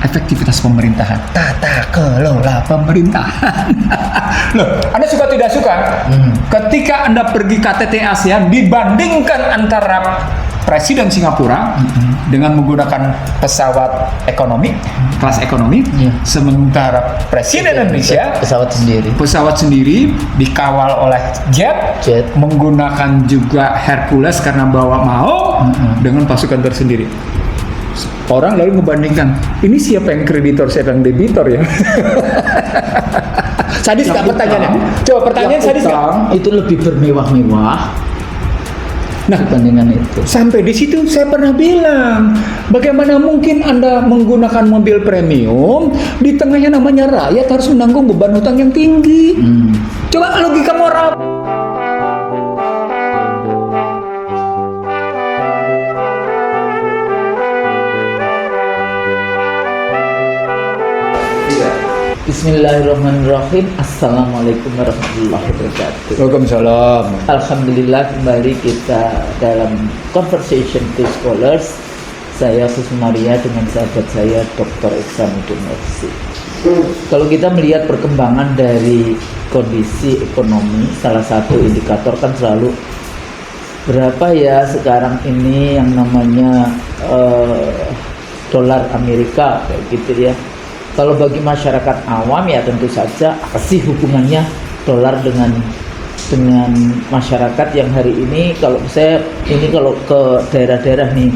efektivitas pemerintahan, tata kelola pemerintahan. Loh, Anda suka tidak suka? Ketika Anda pergi KTT ASEAN, dibandingkan antara Presiden Singapura dengan menggunakan pesawat ekonomi, kelas ekonomi, sementara Presiden Indonesia pesawat sendiri dikawal oleh jet, menggunakan juga Hercules karena bawa mau dengan pasukan tersendiri. Orang lalu membandingkan, ini siapa yang kreditor, siapa yang debitor ya? Sadis nggak pertanyaannya? Coba pertanyaan sadis nggak? Itu lebih bermewah-mewah. Nah, dibandingkan itu. Sampai di situ saya pernah bilang, bagaimana mungkin Anda menggunakan mobil premium di tengahnya namanya rakyat harus menanggung beban hutang yang tinggi. Coba logika moral. Bismillahirrahmanirrahim. Assalamualaikum warahmatullahi wabarakatuh. Waalaikumsalam. Alhamdulillah kembali kita dalam Conversation to Scholars. Saya Susmaria dengan sahabat saya Dr. Iksamuddin Mersi. Kalau kita melihat perkembangan dari kondisi ekonomi, salah satu indikator kan selalu berapa ya sekarang ini yang namanya dolar Amerika kayak gitu ya. Kalau bagi masyarakat awam ya tentu saja apa sih hubungannya dolar dengan masyarakat yang hari ini, kalau saya ini kalau ke daerah-daerah nih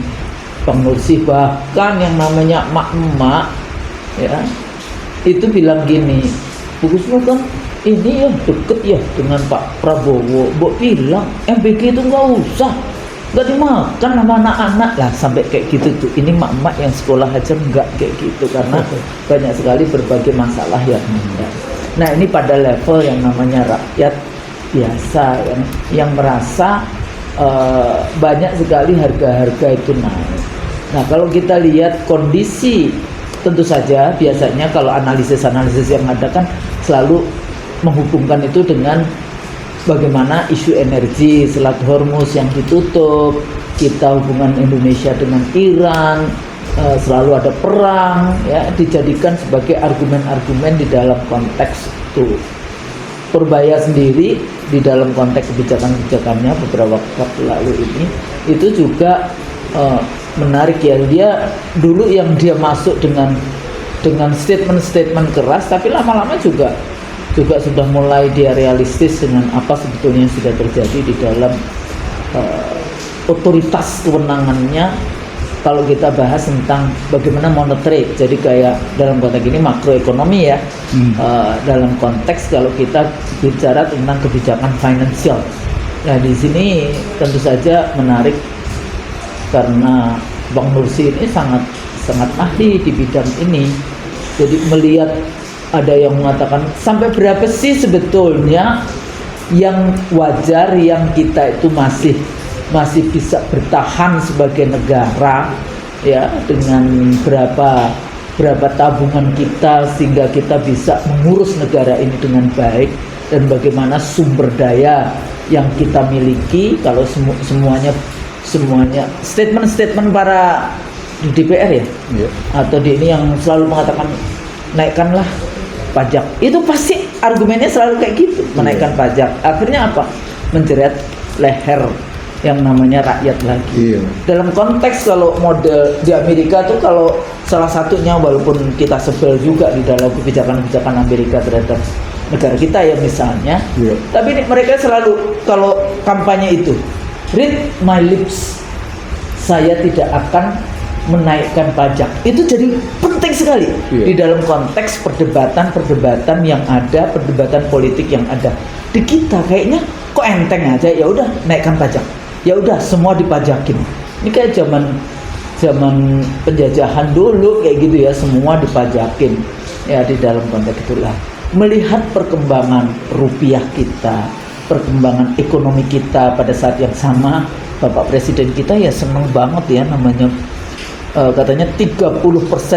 Bang Nursi, bahkan yang namanya emak-emak ya itu bilang gini, Bu Gusmo kan ini ya deket ya dengan Pak Prabowo, Mbok bilang MBG itu nggak usah, nggak dimakan sama anak-anak lah, sampai kayak gitu tuh. Ini mak-mak yang sekolah aja nggak kayak gitu karena banyak sekali berbagai masalah yang ada. Nah ini pada level yang namanya rakyat biasa yang merasa banyak sekali harga-harga itu naik. Nah kalau kita lihat kondisi, tentu saja biasanya kalau analisis-analisis yang ada kan selalu menghubungkan itu dengan bagaimana isu energi, Selat Hormuz yang ditutup, kita hubungan Indonesia dengan Iran, selalu ada perang, ya dijadikan sebagai argumen-argumen di dalam konteks itu. Purbaya sendiri di dalam konteks kebijakan-kebijakannya beberapa waktu lalu ini itu juga menarik ya. Dia dulu yang dia masuk dengan statement-statement keras, tapi lama-lama juga sudah mulai dia realistis dengan apa sebetulnya sudah terjadi di dalam otoritas kewenangannya. Kalau kita bahas tentang bagaimana monetary, jadi kayak dalam konteks ini makroekonomi ya, dalam konteks kalau kita bicara tentang kebijakan finansial. Nah di sini tentu saja menarik karena Bang Nursi ini sangat ahli di bidang ini. Jadi melihat ada yang mengatakan sampai berapa sih sebetulnya yang wajar, yang kita itu masih bisa bertahan sebagai negara ya, dengan berapa tabungan kita sehingga kita bisa mengurus negara ini dengan baik, dan bagaimana sumber daya yang kita miliki. Kalau semuanya statement para di DPR ya, atau di ini yang selalu mengatakan naikkanlah pajak, itu pasti argumennya selalu kayak gitu, menaikkan pajak. Akhirnya apa? Menjerat leher yang namanya rakyat lagi. Dalam konteks kalau model di Amerika tuh, kalau salah satunya, walaupun kita sebel juga di dalam kebijakan-kebijakan Amerika terhadap negara kita ya misalnya, tapi ini mereka selalu kalau kampanye itu, read my lips, saya tidak akan menaikkan pajak. Itu jadi penting sekali di dalam konteks perdebatan yang ada, perdebatan politik yang ada di kita. Kayaknya kok enteng aja, ya udah naikkan pajak, ya udah semua dipajakin. Ini kayak zaman penjajahan dulu kayak gitu ya, semua dipajakin ya. Di dalam konteks itulah melihat perkembangan rupiah kita, perkembangan ekonomi kita pada saat yang sama. Bapak Presiden kita ya seneng banget ya, namanya katanya 30%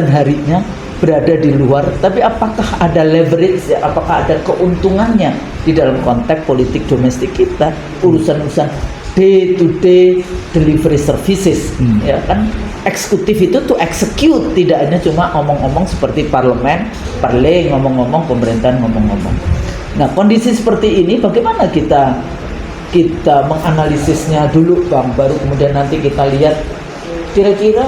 harinya berada di luar. Tapi apakah ada leverage ya, apakah ada keuntungannya di dalam konteks politik domestik kita, urusan-urusan day to day delivery services. Ya kan, eksekutif itu to execute, tidak hanya cuma ngomong-ngomong seperti parlemen, ngomong-ngomong, pemerintahan ngomong-ngomong. Nah, kondisi seperti ini bagaimana kita menganalisisnya dulu, Bang, baru kemudian nanti kita lihat kira-kira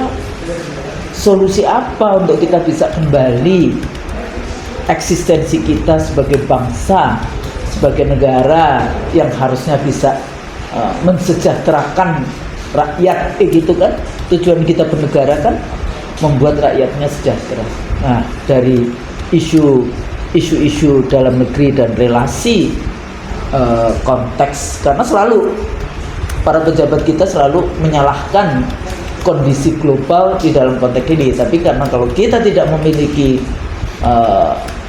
solusi apa untuk kita bisa kembali eksistensi kita sebagai bangsa, sebagai negara yang harusnya bisa mensejahterakan rakyat, gitu kan. Tujuan kita bernegara kan membuat rakyatnya sejahtera. Nah, dari isu-isu dalam negeri dan relasi konteks, karena selalu para pejabat kita selalu menyalahkan kondisi global di dalam konteks ini, tapi karena kalau kita tidak memiliki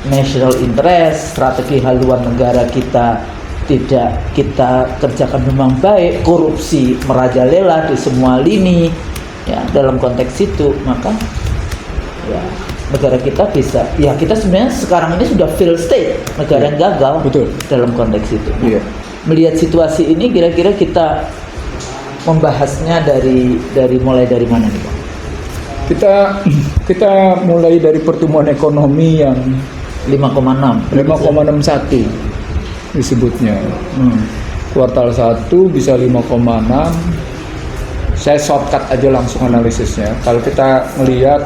national interest, strategi haluan negara kita tidak kita kerjakan memang baik, korupsi merajalela di semua lini, ya dalam konteks itu, maka ya negara kita bisa, ya kita sebenarnya sekarang ini sudah fail state, negara yang gagal. Betul. Dalam konteks itu. Iya. Melihat situasi ini, kira-kira kita membahasnya mulai dari mana nih, Pak? Kita mulai dari pertumbuhan ekonomi yang 5,61 disebutnya. Kuartal 1 bisa 5,6. Saya shortcut aja langsung analisisnya. Kalau kita melihat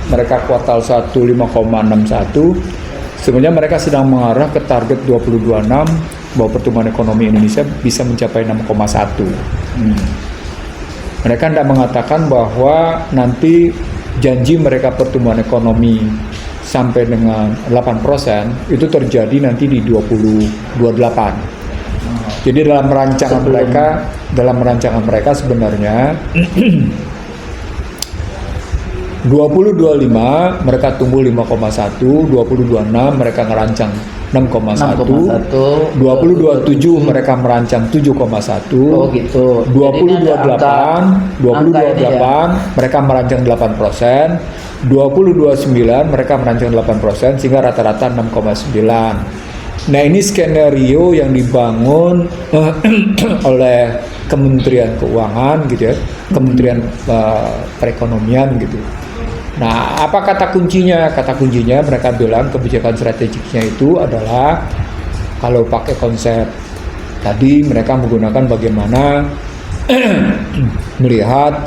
mereka kuartal 1 5,61, sebenarnya mereka sedang mengarah ke target 2026 bahwa pertumbuhan ekonomi Indonesia bisa mencapai 6,1. Mereka tidak mengatakan bahwa nanti janji mereka pertumbuhan ekonomi sampai dengan 8% itu terjadi nanti di 2028. Jadi dalam rancangan mereka sebenarnya 2025 mereka tumbuh 5,1, 2026 mereka ngerancang 6,1, 2027 mereka merancang 7,1, oh gitu. 2028 mereka merancang 8%, 2029 mereka merancang 8%, sehingga rata-rata 6,9. Nah, ini skenario yang dibangun oleh Kementerian Keuangan gitu ya, Kementerian Perekonomian gitu. Nah, apa kata kuncinya? Kata kuncinya mereka bilang kebijakan strategiknya itu adalah, kalau pakai konsep tadi, mereka menggunakan bagaimana melihat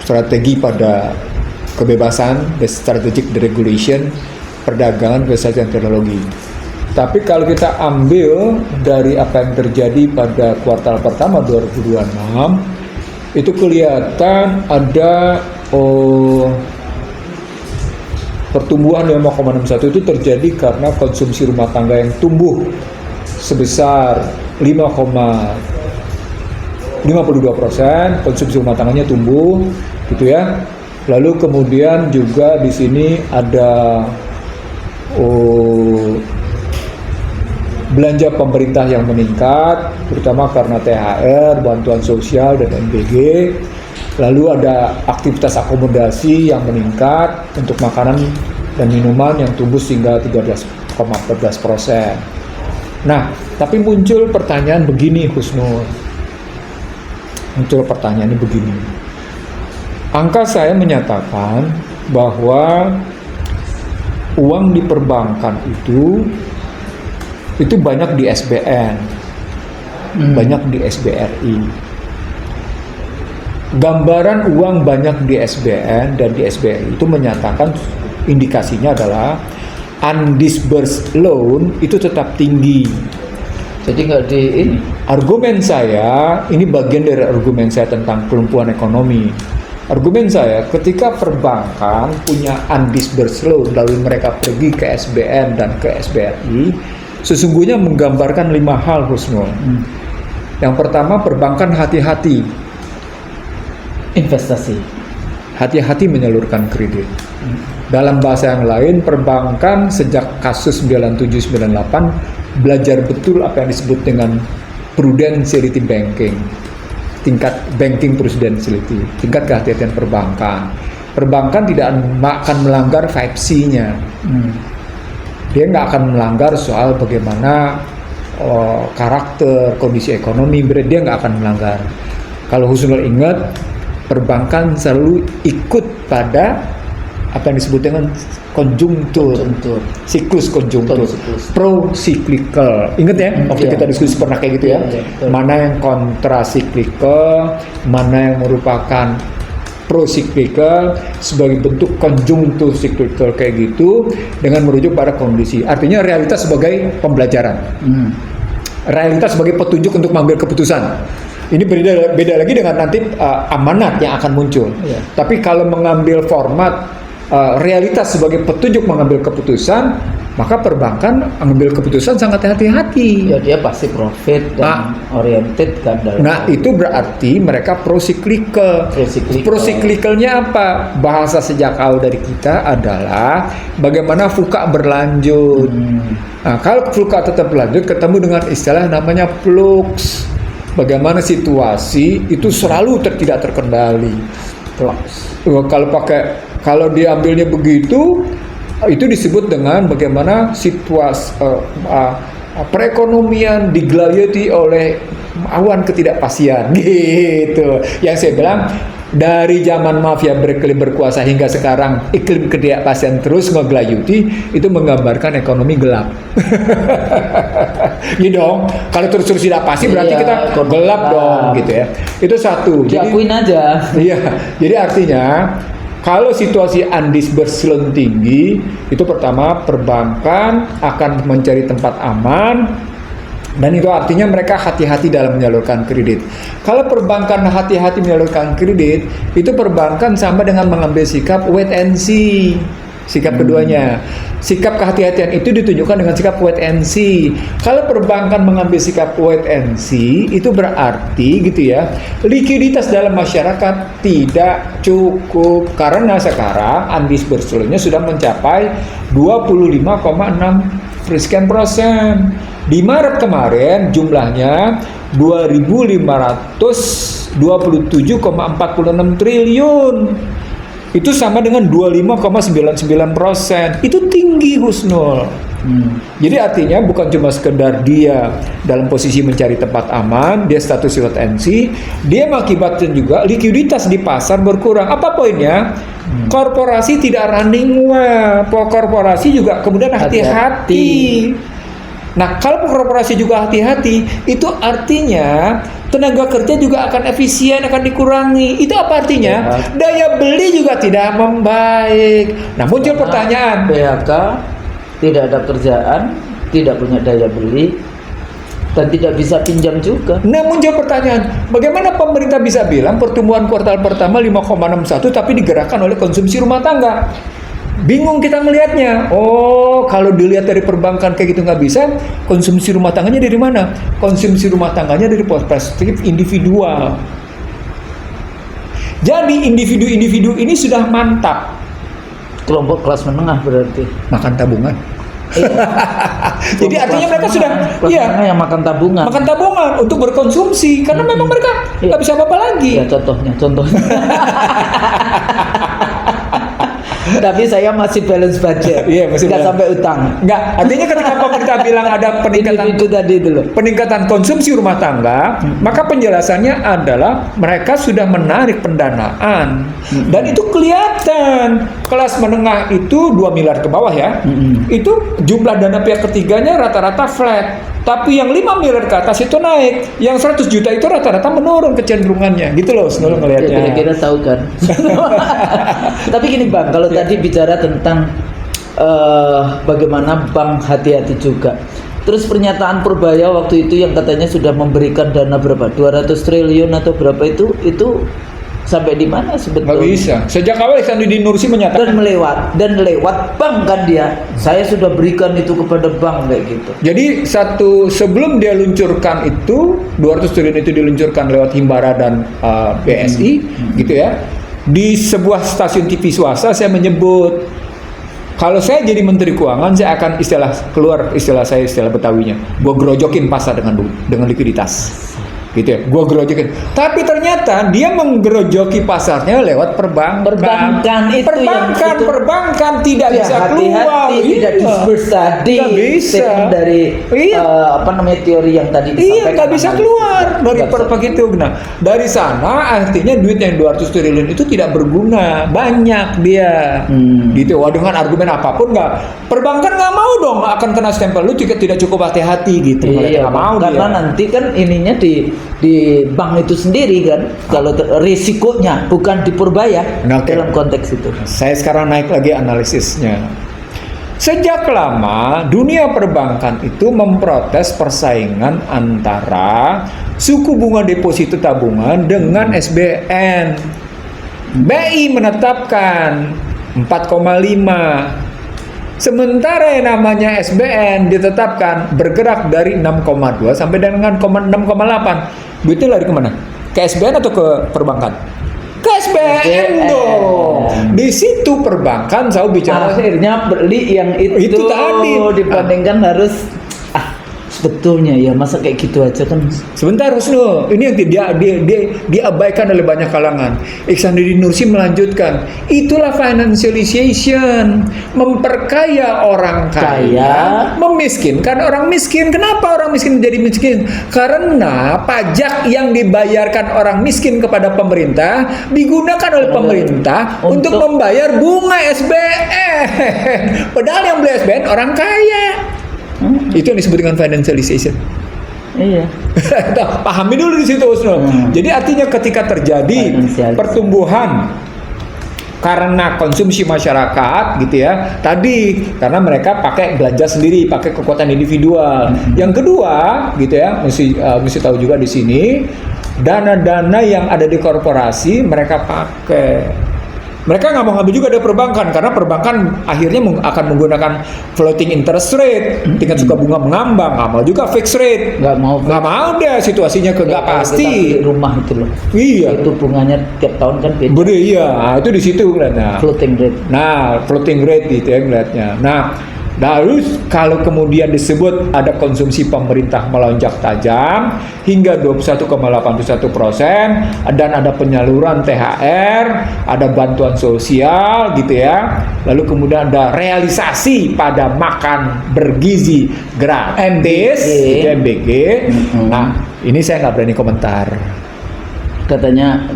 strategi pada kebebasan, the strategic deregulation, perdagangan, kesehatan, teknologi. Tapi kalau kita ambil dari apa yang terjadi pada kuartal pertama 2026, itu kelihatan ada pertumbuhan 5,61 itu terjadi karena konsumsi rumah tangga yang tumbuh sebesar 5,52%, konsumsi rumah tangganya tumbuh, gitu ya. Lalu kemudian juga di sini ada belanja pemerintah yang meningkat, terutama karena THR, bantuan sosial, dan NBG. Lalu ada aktivitas akomodasi yang meningkat untuk makanan dan minuman yang tumbuh hingga 13,14%. Nah, tapi muncul pertanyaan begini, Husnul. Angka saya menyatakan bahwa uang di perbankan itu banyak di SBN, banyak di SBRI. Gambaran uang banyak di SBN dan di SBRI itu menyatakan, indikasinya adalah undisbursed loan itu tetap tinggi. Jadi nggak di ini. Argumen saya, ini bagian dari argumen saya tentang kelumpuhan ekonomi. Argumen saya, ketika perbankan punya undisbursed loan, lalu mereka pergi ke SBN dan ke SBRI, sesungguhnya menggambarkan 5 hal, Husnul. Yang pertama, perbankan hati-hati investasi, hati-hati menyalurkan kredit. Dalam bahasa yang lain, perbankan sejak kasus 97-98 belajar betul apa yang disebut dengan prudentiality banking, tingkat banking prudentiality, tingkat kehati-hatian perbankan. Perbankan tidak akan melanggar 5C-nya. Dia nggak akan melanggar soal bagaimana karakter, kondisi ekonomi, berarti dia nggak akan melanggar. Kalau Husnul ingat, perbankan selalu ikut pada apa yang disebut dengan konjungtur, siklus konjungtur, pro cyclical. Ingat ya, waktu kita diskusi pernah kayak gitu ya. Mana yang kontra cyclical, mana yang merupakan pro cyclical sebagai bentuk konjungtur cyclical kayak gitu, dengan merujuk pada kondisi. Artinya realitas sebagai pembelajaran, realitas sebagai petunjuk untuk mengambil keputusan. Ini beda lagi dengan nanti amanat yang akan muncul. Tapi kalau mengambil format realitas sebagai petunjuk mengambil keputusan, maka perbankan mengambil keputusan sangat hati-hati. Ya, dia pasti profit dan oriented kan. Nah, itu berarti mereka pro-cyclical. Pro-cyclicalnya apa? Bahasa sejak awal dari kita adalah bagaimana fuka berlanjut. Nah, kalau fuka tetap berlanjut, ketemu dengan istilah namanya flux. Bagaimana situasi itu selalu tidak terkendali. Kalau diambilnya begitu, itu disebut dengan bagaimana situasi perekonomian digelayuti oleh awan ketidakpastian gitu. Yang saya bilang dari zaman mafia beriklim berkuasa hingga sekarang iklim ketidakpastian terus ngegelayuti, itu menggambarkan ekonomi gelap. Gitu dong. Kalau terus tidak pasti berarti kita gelap dong gitu ya. Itu satu. Diakuin aja. Iya. Jadi artinya kalau situasi undisbursement tinggi, itu pertama perbankan akan mencari tempat aman, dan itu artinya mereka hati-hati dalam menyalurkan kredit. Kalau perbankan hati-hati menyalurkan kredit, itu perbankan sama dengan mengambil sikap wait and see. Sikap keduanya, sikap kehati-hatian itu ditunjukkan dengan sikap wait and see. Kalau perbankan mengambil sikap wait and see, itu berarti gitu ya, likuiditas dalam masyarakat tidak cukup, karena sekarang undisbursement-nya sudah mencapai 25,6%. Di Maret kemarin jumlahnya 2.527,46 triliun. Itu sama dengan 25,99%. Itu tinggi, Husnul. Jadi artinya bukan cuma sekedar dia dalam posisi mencari tempat aman, dia status wait and see, dia mengakibatkan juga likuiditas di pasar berkurang. Apa poinnya? Korporasi tidak running well. Korporasi juga kemudian hati-hati. Nah, kalau korporasi juga hati-hati, itu artinya tenaga kerja juga akan efisien, akan dikurangi. Itu apa artinya? Daya beli juga tidak membaik. Nah, muncul pertanyaan. PHK, tidak ada kerjaan, tidak punya daya beli, dan tidak bisa pinjam juga. Nah, muncul pertanyaan, bagaimana pemerintah bisa bilang pertumbuhan kuartal pertama 5,61 tapi digerakkan oleh konsumsi rumah tangga? Bingung kita melihatnya. Oh, kalau dilihat dari perbankan kayak gitu nggak bisa. Konsumsi rumah tangganya dari mana? Konsumsi rumah tangganya dari perspektif individual. Jadi individu-individu ini sudah mantap. Kelompok kelas menengah berarti. Makan tabungan. Jadi artinya mereka sudah yang makan tabungan. Makan tabungan untuk berkonsumsi karena memang mereka nggak bisa apa-apa lagi. Ya contohnya. Tapi saya masih balance budget. Iya, masih nggak sampai utang. Nggak, artinya ketika pemerintah bilang ada peningkatan konsumsi rumah tangga, maka penjelasannya adalah mereka sudah menarik pendanaan. Dan itu kelihatan. Kelas menengah itu 2 miliar ke bawah ya. Itu jumlah dana pihak ketiganya rata-rata flat. Tapi yang 5 miliar ke atas itu naik. Yang 100 juta itu rata-rata menurun kecenderungannya. Gitu loh, Snul ngelihatnya. Ya, kira-kira tahu kan. Tapi gini Bang, kalau tadi bicara tentang bagaimana bank hati-hati juga. Terus pernyataan Purbaya waktu itu yang katanya sudah memberikan dana berapa? 200 triliun atau berapa itu sampai di mana sebetulnya? Nggak bisa. Sejak awal Ihsanuddin Nursi menyatakan dan lewat bank kan dia. Saya sudah berikan itu kepada bank kayak gitu. Jadi sebelum dia luncurkan itu 200 triliun itu diluncurkan lewat Himbara dan BSI gitu ya. Di sebuah stasiun TV swasta saya menyebut, kalau saya jadi Menteri Keuangan, saya akan istilah Betawinya, gue gerojokin pasar dengan likuiditas. gitu ya, gua gerojokin. Tapi ternyata dia menggerojoki pasarnya lewat Perbankan itu yang perbankan tidak ya, bisa keluar, tidak disperse tadi, nggak bisa statement dari teori yang tadi disampaikan, nggak bisa keluar dari Nggak perbankan itu. Nah, dari sana artinya duit yang 200 triliun itu tidak berguna, banyak dia, gitu. Wah, dengan argumen apapun perbankan nggak mau dong, akan kena stempel lu juga tidak cukup hati-hati gitu. Iya, nggak mau karena dia. nanti kan ininya di bank itu sendiri kan, kalau risikonya bukan di Purbaya dalam konteks itu. Saya sekarang naik lagi analisisnya. Sejak lama dunia perbankan itu memprotes persaingan antara suku bunga deposito tabungan dengan SBN. BI menetapkan 4,5. Sementara yang namanya SBN ditetapkan bergerak dari 6,2 sampai dengan 6,8. Duitnya lari kemana? Ke SBN atau ke perbankan? Ke SBN dong. Di situ perbankan selalu bicara. Akhirnya beli yang itu tadi. Dibandingkan harus sebetulnya ya masa kayak gitu aja kan. Sebentar Husnul, ini yang dia diabaikan oleh banyak kalangan. Ihsanuddin Nursi melanjutkan, itulah financialization, memperkaya orang kaya, memiskinkan orang miskin. Kenapa orang miskin menjadi miskin? Karena pajak yang dibayarkan orang miskin kepada pemerintah digunakan oleh pemerintah untuk membayar bunga SBN. Padahal yang beli SBN orang kaya. Itu yang disebut dengan financialization. Iya. Pahami dulu di situ, Husnul. Jadi artinya ketika terjadi pertumbuhan karena konsumsi masyarakat gitu ya, tadi karena mereka pakai belanja sendiri, pakai kekuatan individual. Yang kedua gitu ya, mesti tahu juga di sini dana-dana yang ada di korporasi mereka pakai. Mereka nggak mau ngambil juga dari perbankan karena perbankan akhirnya akan menggunakan floating interest rate, tingkat suku bunga mengambang, nggak mau juga fixed rate, nggak mau deh situasinya nggak pasti. Rumah itu loh, iya, itu bunganya tiap tahun kan beda. Beda, iya, itu di situ ngeliatnya. Floating rate. Nah, floating rate gitu ya ngeliatnya. Nah, lalu kalau kemudian disebut ada konsumsi pemerintah melonjak tajam hingga 21,81% dan ada penyaluran THR, ada bantuan sosial gitu ya. Lalu kemudian ada realisasi pada makan bergizi gratis, MBG. Nah, ini saya nggak berani komentar. Datanya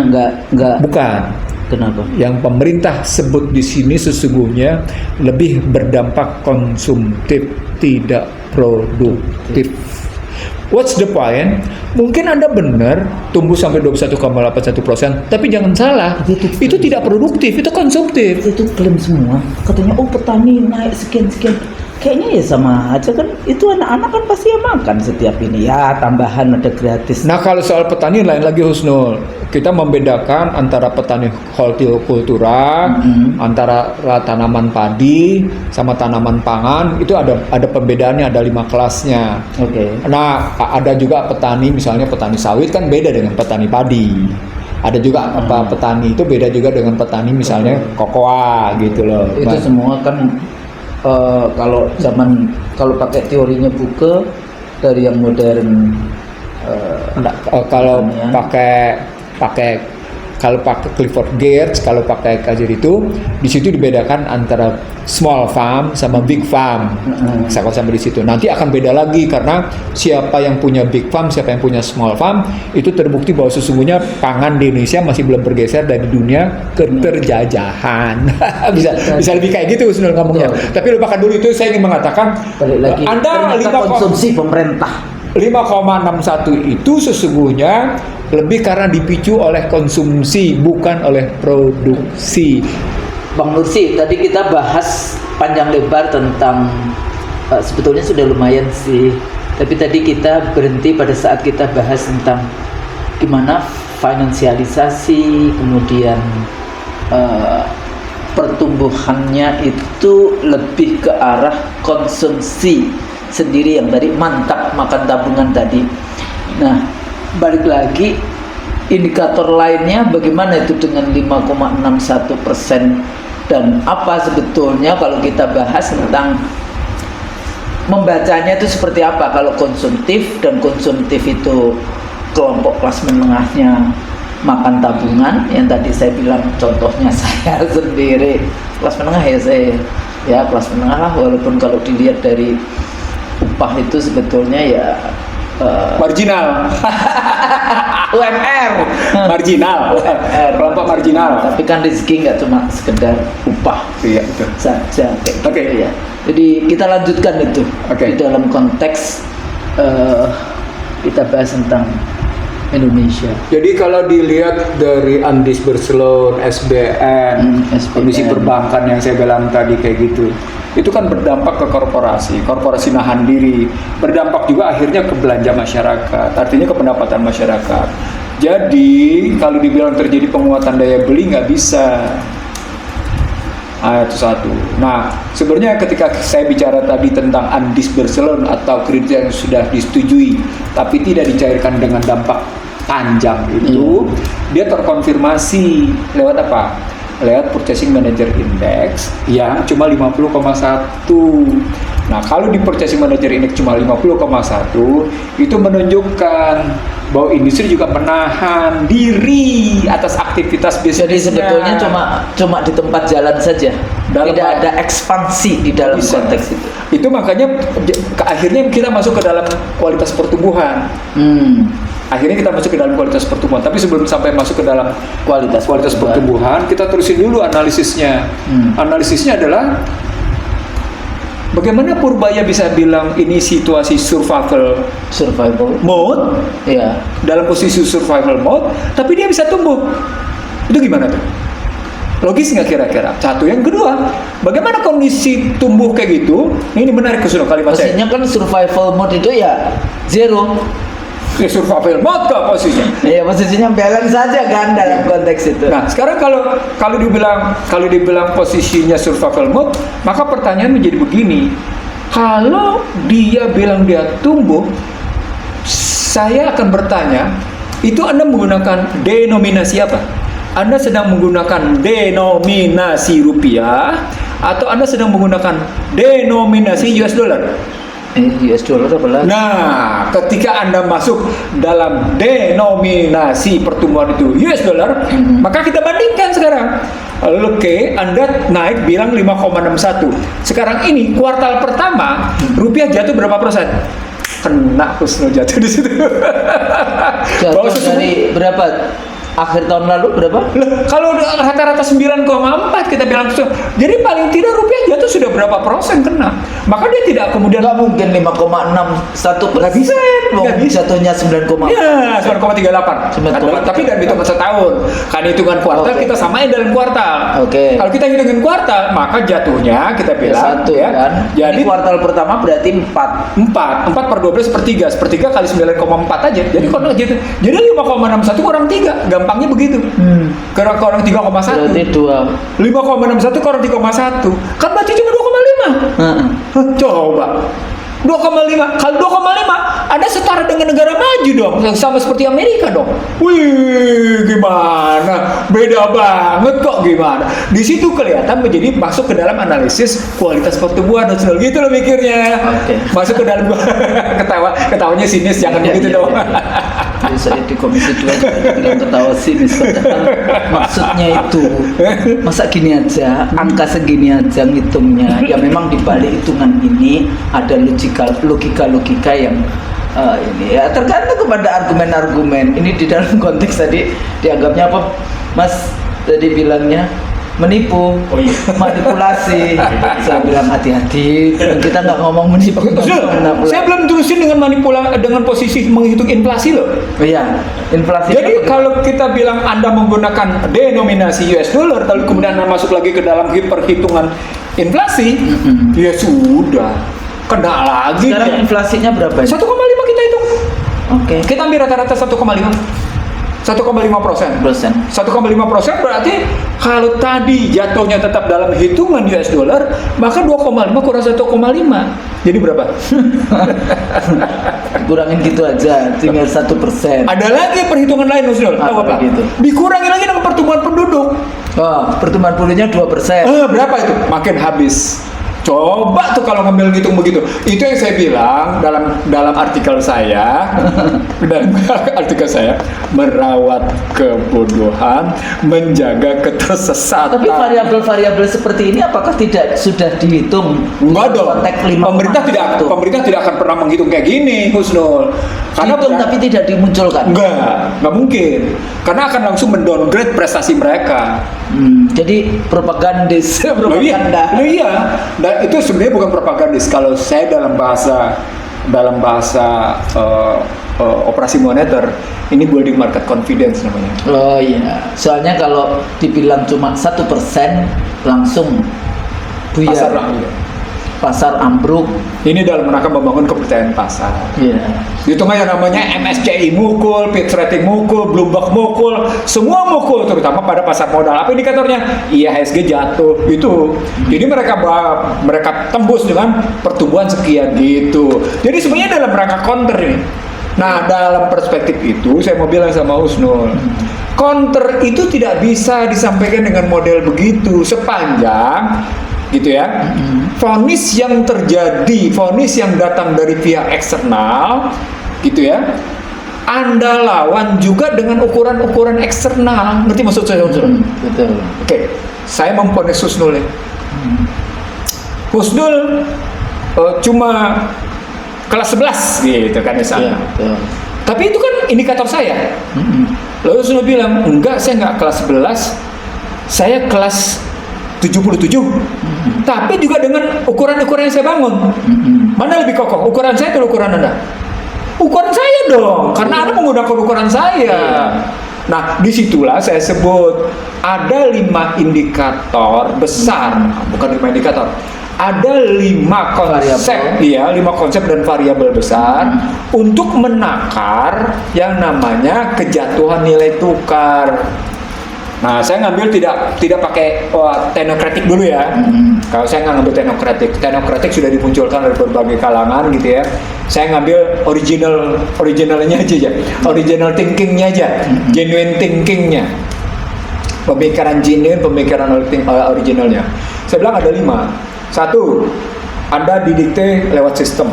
nggak. Bukan. Kenapa? Yang pemerintah sebut di sini sesungguhnya lebih berdampak konsumtif, tidak produktif. What's the point? Mungkin Anda benar tumbuh sampai 21,81%, tapi jangan salah, itu tidak produktif, itu konsumtif. Itu klaim semua. Katanya petani naik sekian. Kayaknya ya sama aja kan, itu anak-anak kan pasti ya makan setiap ini ya, tambahan ada gratis. Nah kalau soal petani lain lagi Husnul, kita membedakan antara petani hortikultura, antara tanaman padi sama tanaman pangan, itu ada pembedaannya, ada 5 kelasnya. Oke. Nah ada juga petani, misalnya petani sawit kan beda dengan petani padi. Ada juga petani itu beda juga dengan petani misalnya kokoa gitu loh. Itu semua kan kalau pakai teorinya Buke dari yang modern, kalau pakai Clifford Geertz, kalau pakai kajian itu di situ dibedakan antara small farm sama big farm. Saya sampai di situ. Nanti akan beda lagi karena siapa yang punya big farm, siapa yang punya small farm, itu terbukti bahwa sesungguhnya pangan di Indonesia masih belum bergeser dari dunia keterjajahan. bisa lebih kayak gitu Husnul ngomongnya. Tapi lupakan dulu itu, saya ingin mengatakan Anda konsumsi pemerintah 5,61 itu sesungguhnya lebih karena dipicu oleh konsumsi, bukan oleh produksi. Bang Nursi, tadi kita bahas panjang lebar tentang sebetulnya sudah lumayan sih, tapi tadi kita berhenti pada saat kita bahas tentang gimana finansialisasi, kemudian pertumbuhannya itu lebih ke arah konsumsi sendiri yang tadi mantap makan tabungan tadi. Nah, balik lagi indikator lainnya bagaimana itu dengan 5,61% dan apa sebetulnya kalau kita bahas tentang membacanya itu seperti apa, kalau konsumtif dan konsumtif itu kelompok kelas menengahnya makan tabungan, yang tadi saya bilang contohnya saya sendiri kelas menengah ya, saya ya kelas menengah lah, walaupun kalau dilihat dari upah itu sebetulnya ya Marginal. UMR Marginal. Kelompok marginal. tapi kan rezeki nggak cuma sekedar upah Iya, betul. saja kayak gitu Oke. ya. Jadi kita lanjutkan itu Oke. di dalam konteks kita bahas tentang Indonesia. Jadi kalau dilihat dari Andis Berselon, SBN, SBN. kondisi perbankan yang saya bilang tadi kayak gitu, itu kan berdampak ke korporasi nahan diri, berdampak juga akhirnya ke belanja masyarakat, artinya ke pendapatan masyarakat. Jadi kalau dibilang terjadi penguatan daya beli nggak bisa. Itu satu. Nah, sebenarnya ketika saya bicara tadi tentang Andis Berselon atau kredit yang sudah disetujui tapi tidak dicairkan dengan dampak panjang itu, dia terkonfirmasi lewat apa? Lewat Purchasing Manager Index yang cuma 50,1. Nah, kalau di Purchasing Manager Index cuma 50,1, itu menunjukkan bahwa industri juga menahan diri atas aktivitas bisnisnya. Jadi sebetulnya cuma di tempat jalan saja, tidak ada ekspansi di dalam Bisa. konteks itu. Itu makanya akhirnya kita masuk ke dalam kualitas pertumbuhan. Akhirnya kita masuk ke dalam kualitas pertumbuhan. Tapi sebelum sampai masuk ke dalam Kualitas pertumbuhan, kita terusin dulu analisisnya. Analisisnya adalah bagaimana Purbaya bisa bilang ini situasi survival survival mode, ya. dalam posisi survival mode, tapi dia bisa tumbuh. Itu gimana tuh? Logis nggak kira-kira? Satu. Yang kedua, bagaimana kondisi tumbuh kayak gitu? Ini menarik ke kalimat saya. Posisinya kan survival mode itu ya zero. Ya, survival mode kok posisinya. Ya posisinya balance saja kan dalam konteks itu. Nah, sekarang kalau dibilang posisinya survival mode, maka pertanyaan menjadi begini. Kalau dia bilang dia tumbuh, saya akan bertanya, itu Anda menggunakan denominasi apa? Anda sedang menggunakan denominasi rupiah atau Anda sedang menggunakan denominasi US dollar? US dollar apa lagi? Nah, ketika Anda masuk dalam denominasi pertumbuhan itu US dollar, maka kita bandingkan sekarang. Oke, Anda naik bilang 5,61. Sekarang ini kuartal pertama rupiah jatuh berapa persen? Kena Kusno jatuh di situ. Jatuh dari berapa? Akhir tahun lalu berapa? Loh, kalau rata-rata 9,4 kita bilang, jadi paling tidak rupiah jatuh sudah berapa persen kena. Maka dia tidak kemudian Nggak mungkin 5,61%. Nggak bisa. Nggak bisa. Jatuhnya 9,4. ya 9,38. 9,38. Tapi dalam hitungan setahun. Kan hitungan kuartal Oke. kita samain dalam kuartal. Oke. Kalau kita hitungin kuartal, maka jatuhnya kita bilang Satu kan. Jadi Ini kuartal pertama berarti 4. 4 per 12 sepertiga. Sepertiga kali 9,4 aja. Jadi kalau gitu. Jadi 5,61 kurang 3. Gampangnya begitu. Kurang 3,1. Berarti 2. 5,61 kurang 3,1. Kan berarti cuma 2,5. Hah, coba 2,5. Kalau 2,5 Anda setara dengan negara maju dong, yang sama seperti Amerika dong. Wih, gimana? Beda banget kok, gimana? Di situ kelihatan menjadi masuk ke dalam analisis kualitas pertumbuhan dan gitu loh mikirnya. Oke. Masuk ke dalam ketawanya sinis, jangan Iya, begitu iya, dong. iya. Jadi saya di Komisi 2 juga bilang ketawa sinis, padahal maksudnya itu masa gini aja, angka segini aja ngitungnya. Ya memang di balik hitungan ini ada logika yang ini ya tergantung kepada argumen-argumen. Ini di dalam konteks tadi dianggapnya apa, Mas tadi bilangnya menipu, Oh iya. manipulasi. Saya bilang hati-hati, kita nggak ngomong menipu. Saya belum terusin dengan dengan posisi menghitung inflasi loh. Iya, inflasi. Jadi kalau kita bilang Anda menggunakan denominasi US dollar, lalu kemudian Anda masuk lagi ke dalam perhitungan inflasi, ya sudah, kena lagi. Sekarang dia. inflasinya berapa? 1,5 kita hitung. Oke. Kita ambil rata-rata 1,5%. 1,5%. 1,5% berarti kalau tadi jatuhnya tetap dalam hitungan US dollar, maka 2,5 kurang 1,5. Jadi berapa? Kurangin gitu aja, tinggal 1%. Ada lagi perhitungan lain, Mas Dul. Tahu apa? Gitu. Dikurangi lagi dengan pertumbuhan penduduk. Oh, pertumbuhan penduduknya 2%. Berapa itu? Makin habis. Coba tuh kalau ngambil ngitung begitu. Itu yang saya bilang dalam artikel saya, dalam artikel saya, merawat kebodohan, menjaga ketersesatan. Tapi variabel-variabel seperti ini apakah tidak sudah dihitung? Enggak dong. Konteks Pemerintah tidak akan pernah menghitung kayak gini, Husnul. Karena dihitung tapi tidak dimunculkan. Enggak mungkin. Karena akan langsung mendowngrade prestasi mereka. Jadi propagandis, Loh iya. Dan itu sebenarnya bukan propagandis. Kalau saya dalam bahasa operasi moneter, ini building market confidence namanya. Oh iya. Soalnya kalau dibilang cuma 1% langsung buyar. Pasar ambruk. Ini dalam rangka membangun kepercayaan pasar. Iya. Hitungnya namanya MSCI mukul, Fitch Rating mukul, Bloomberg mukul, semua mukul, terutama pada pasar modal. Apa indikatornya? IHSG jatuh itu. Jadi mereka tembus dengan pertumbuhan sekian gitu. Jadi sebenarnya dalam rangka counter ini. Nah, dalam perspektif itu saya mau bilang sama Husnul, counter itu tidak bisa disampaikan dengan model begitu sepanjang gitu ya. Vonis yang terjadi, vonis yang datang dari pihak eksternal gitu ya, Anda lawan juga dengan ukuran-ukuran eksternal. Ngerti maksud saya? Betul. Oke, saya memponis Husnul ya. Husnul cuma kelas 11 gitu kan misalnya. Betul. Tapi itu kan indikator saya. Lalu Husnul bilang, enggak, saya enggak kelas 11, saya kelas 77. Tapi juga dengan ukuran-ukuran yang saya bangun. Mana lebih kokoh? Ukuran saya atau ukuran Anda? Ukuran saya dong, karena Anda menggunakan ukuran saya. Nah, disitulah saya sebut ada 5 indikator besar, bukan 5 indikator. Ada 5 konsep, iya, 5 konsep dan variabel besar untuk menakar yang namanya kejatuhan nilai tukar. Nah, saya ngambil tidak pakai teknokratik dulu ya. Kalau saya nggak ngambil teknokratik sudah dimunculkan oleh berbagai kalangan gitu ya. Saya ngambil originalnya aja, original thinkingnya aja, genuine thinkingnya, pemikiran genuine, pemikiran originalnya. Saya bilang ada 5. 1, Anda didikte lewat sistem.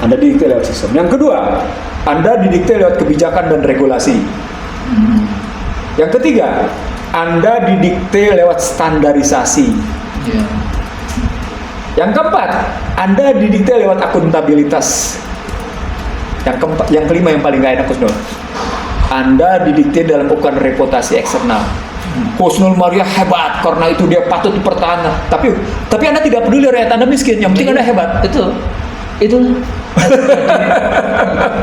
Anda didikte lewat sistem. Yang kedua, Anda didikte lewat kebijakan dan regulasi. Yang ketiga, Anda didikte lewat standarisasi. Yang keempat, Anda didikte lewat akuntabilitas. Yang kelima yang paling gak enak, Husnul, Anda didikte dalam ukuran reputasi eksternal. Husnul Maria hebat karena itu dia patut dipertahankan. Tapi Anda tidak peduli rakyat Anda miskin, yang penting Anda hebat. Itu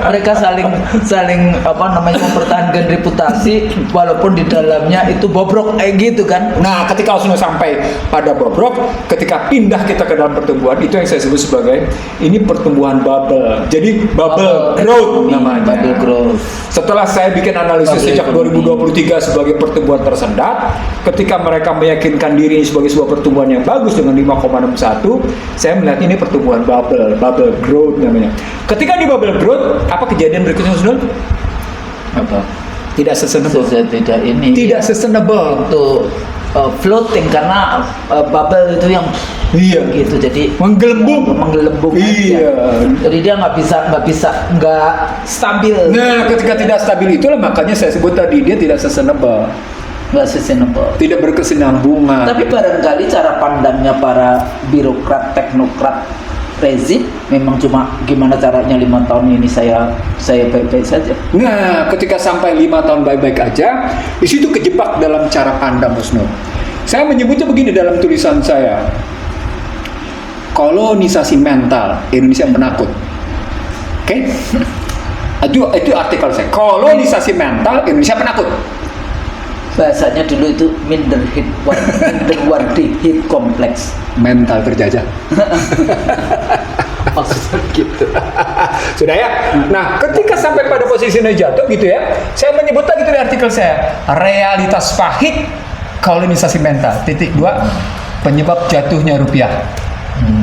mereka saling mempertahankan reputasi walaupun di dalamnya itu bobrok gitu kan. Nah, ketika Husnul sampai pada bobrok, ketika pindah kita ke dalam pertumbuhan, itu yang saya sebut sebagai ini pertumbuhan bubble. Jadi bubble growth namanya. Bubble growth. Setelah saya bikin analisis sejak 2023 sebagai pertumbuhan tersendat, ketika mereka meyakinkan diri sebagai sebuah pertumbuhan yang bagus dengan 5,61, saya melihat ini pertumbuhan bubble growth namanya. Ketika di bubble growth, apa kejadian berikutnya, Husnul? Apa? Tidak sustainable. Tidak sustainable. Itu floating karena bubble itu yang gitu, jadi menggelembung. Iya. Jadi dia nggak stabil. Nah, ketika tidak stabil itulah makanya saya sebut tadi dia tidak sustainable. Nggak sustainable. Tidak berkesinambungan. Tapi barangkali cara pandangnya para birokrat, teknokrat, rezim memang cuma gimana caranya 5 tahun ini saya baik-baik saja. Nah, ketika sampai 5 tahun baik-baik aja, di situ kejebak dalam cara pandang, Husnul. Saya menyebutnya begini dalam tulisan saya. Kolonisasi mental Indonesia penakut. Oke? Itu artikel saya. Kolonisasi mental Indonesia penakut. Bahasanya dulu itu Minderwardi hit kompleks. Mental terjajah. Maksudnya gitu. Sudah ya? Nah, ketika sampai pada posisi jatuh gitu ya, saya menyebut lagi itu di artikel saya, realitas pahit kolonisasi mental. Titik 2, penyebab jatuhnya rupiah.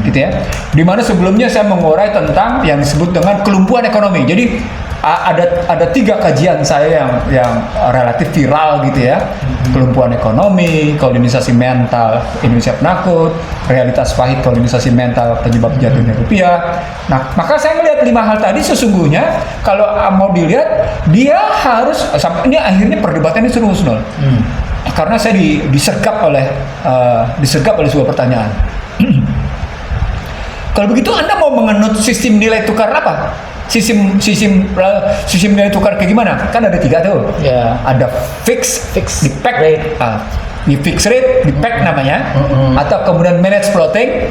Gitu ya. Dimana sebelumnya saya mengurai tentang yang disebut dengan kelumpuhan ekonomi. Jadi ada 3 kajian saya yang relatif viral gitu ya. Kelumpuhan ekonomi, kolonisasi mental, Indonesia penakut, realitas pahit kolonisasi mental, penyebab jatuhnya rupiah. Nah, maka saya melihat 5 hal tadi sesungguhnya kalau mau dilihat dia harus sampai ini akhirnya perdebatannya seru Nol. Karena saya disergap oleh sebuah pertanyaan. Kalau begitu Anda mau menganut sistem nilai tukar apa? Sistem nilai tukar kayak gimana? Kan ada 3 tuh. Ya. Ada fix di peg rate. Di fixed rate, di peg namanya, atau kemudian managed floating,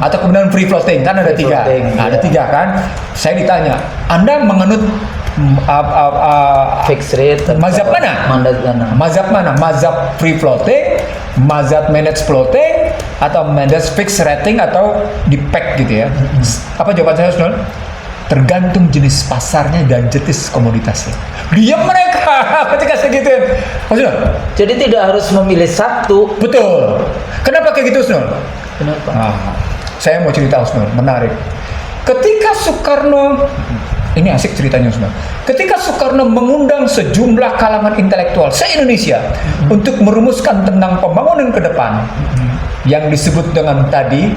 atau kemudian free floating. Kan ada 3. Ada 3 kan? Saya ditanya, Anda menganut Fixed rate. mazhab mana? Mazhab mana? Mazhab free floating, mazhab managed floating, atau managed fixed rating, atau di peg gitu ya? Apa jawaban saya, Nol? Tergantung jenis pasarnya dan jenis komoditasnya. Diam mereka ketika segituin. Maksudnya? Jadi tidak harus memilih satu. Betul. Kenapa kayak gitu, Snul? Kenapa? Nah, saya mau cerita, Snul. Menarik. Ketika Soekarno, ini asik ceritanya, Snul. Ketika Soekarno mengundang sejumlah kalangan intelektual se-Indonesia untuk merumuskan tentang pembangunan ke depan yang disebut dengan tadi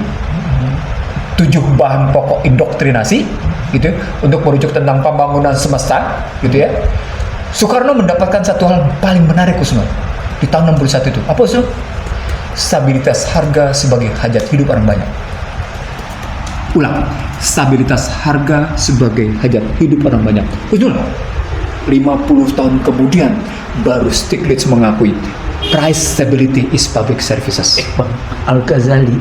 7 bahan pokok indoktrinasi, gitu, untuk merujuk tentang pembangunan semesta, gitu ya. Soekarno mendapatkan satu hal paling menarik, Usman, di tahun 61 itu. Apa, Usman? Stabilitas harga sebagai hajat hidup orang banyak. Ulang, stabilitas harga sebagai hajat hidup orang banyak. Usman, 50 tahun kemudian baru Stiglitz mengakui price stability is public services. Bang Al-Ghazali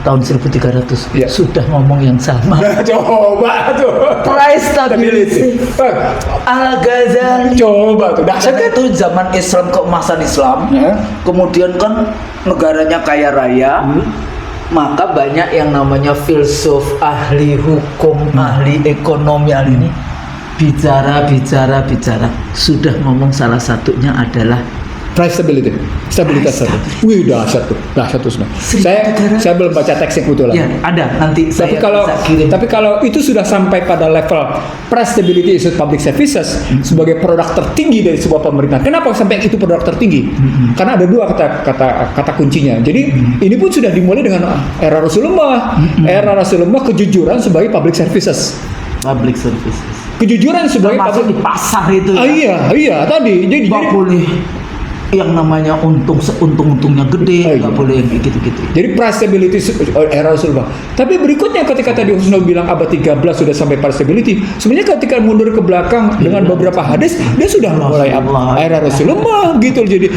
tahun 1300 sudah ngomong yang sama. Nah, coba tuh. Price stability. Al-Ghazali. Coba tuh. Dahsyat itu zaman Islam, keemasan Islam. Kemudian kan negaranya kaya raya. Maka banyak yang namanya filsuf, ahli hukum, ahli ekonomi, ahli ini bicara. Sudah ngomong salah satunya adalah price stability, stabilitas harga. Wih, dahsyat tuh. Saya belum baca teks yang utuh lagi. Ya, ada nanti Tapi saya kalau bisa kirim. tapi kalau itu sudah sampai pada level price stability is public services sebagai produk tertinggi dari sebuah pemerintah. Kenapa sampai itu produk tertinggi? Karena ada 2 kata kuncinya. Jadi ini pun sudah dimulai dengan era Rasulullah. Era Rasulullah, kejujuran sebagai public services. Public services. Kejujuran sebagai termasuk di pasar itu ya. Iya tadi. Jadi boleh yang namanya untung-untungnya gede, nggak boleh yang gitu-gitu. Jadi price stability era Rasulullah. Tapi berikutnya ketika tadi Husnul bilang abad 13 sudah sampai price stability, sebenarnya ketika mundur ke belakang dengan beberapa hadis, dia sudah mulai era Rasulullah gitu. Jadi,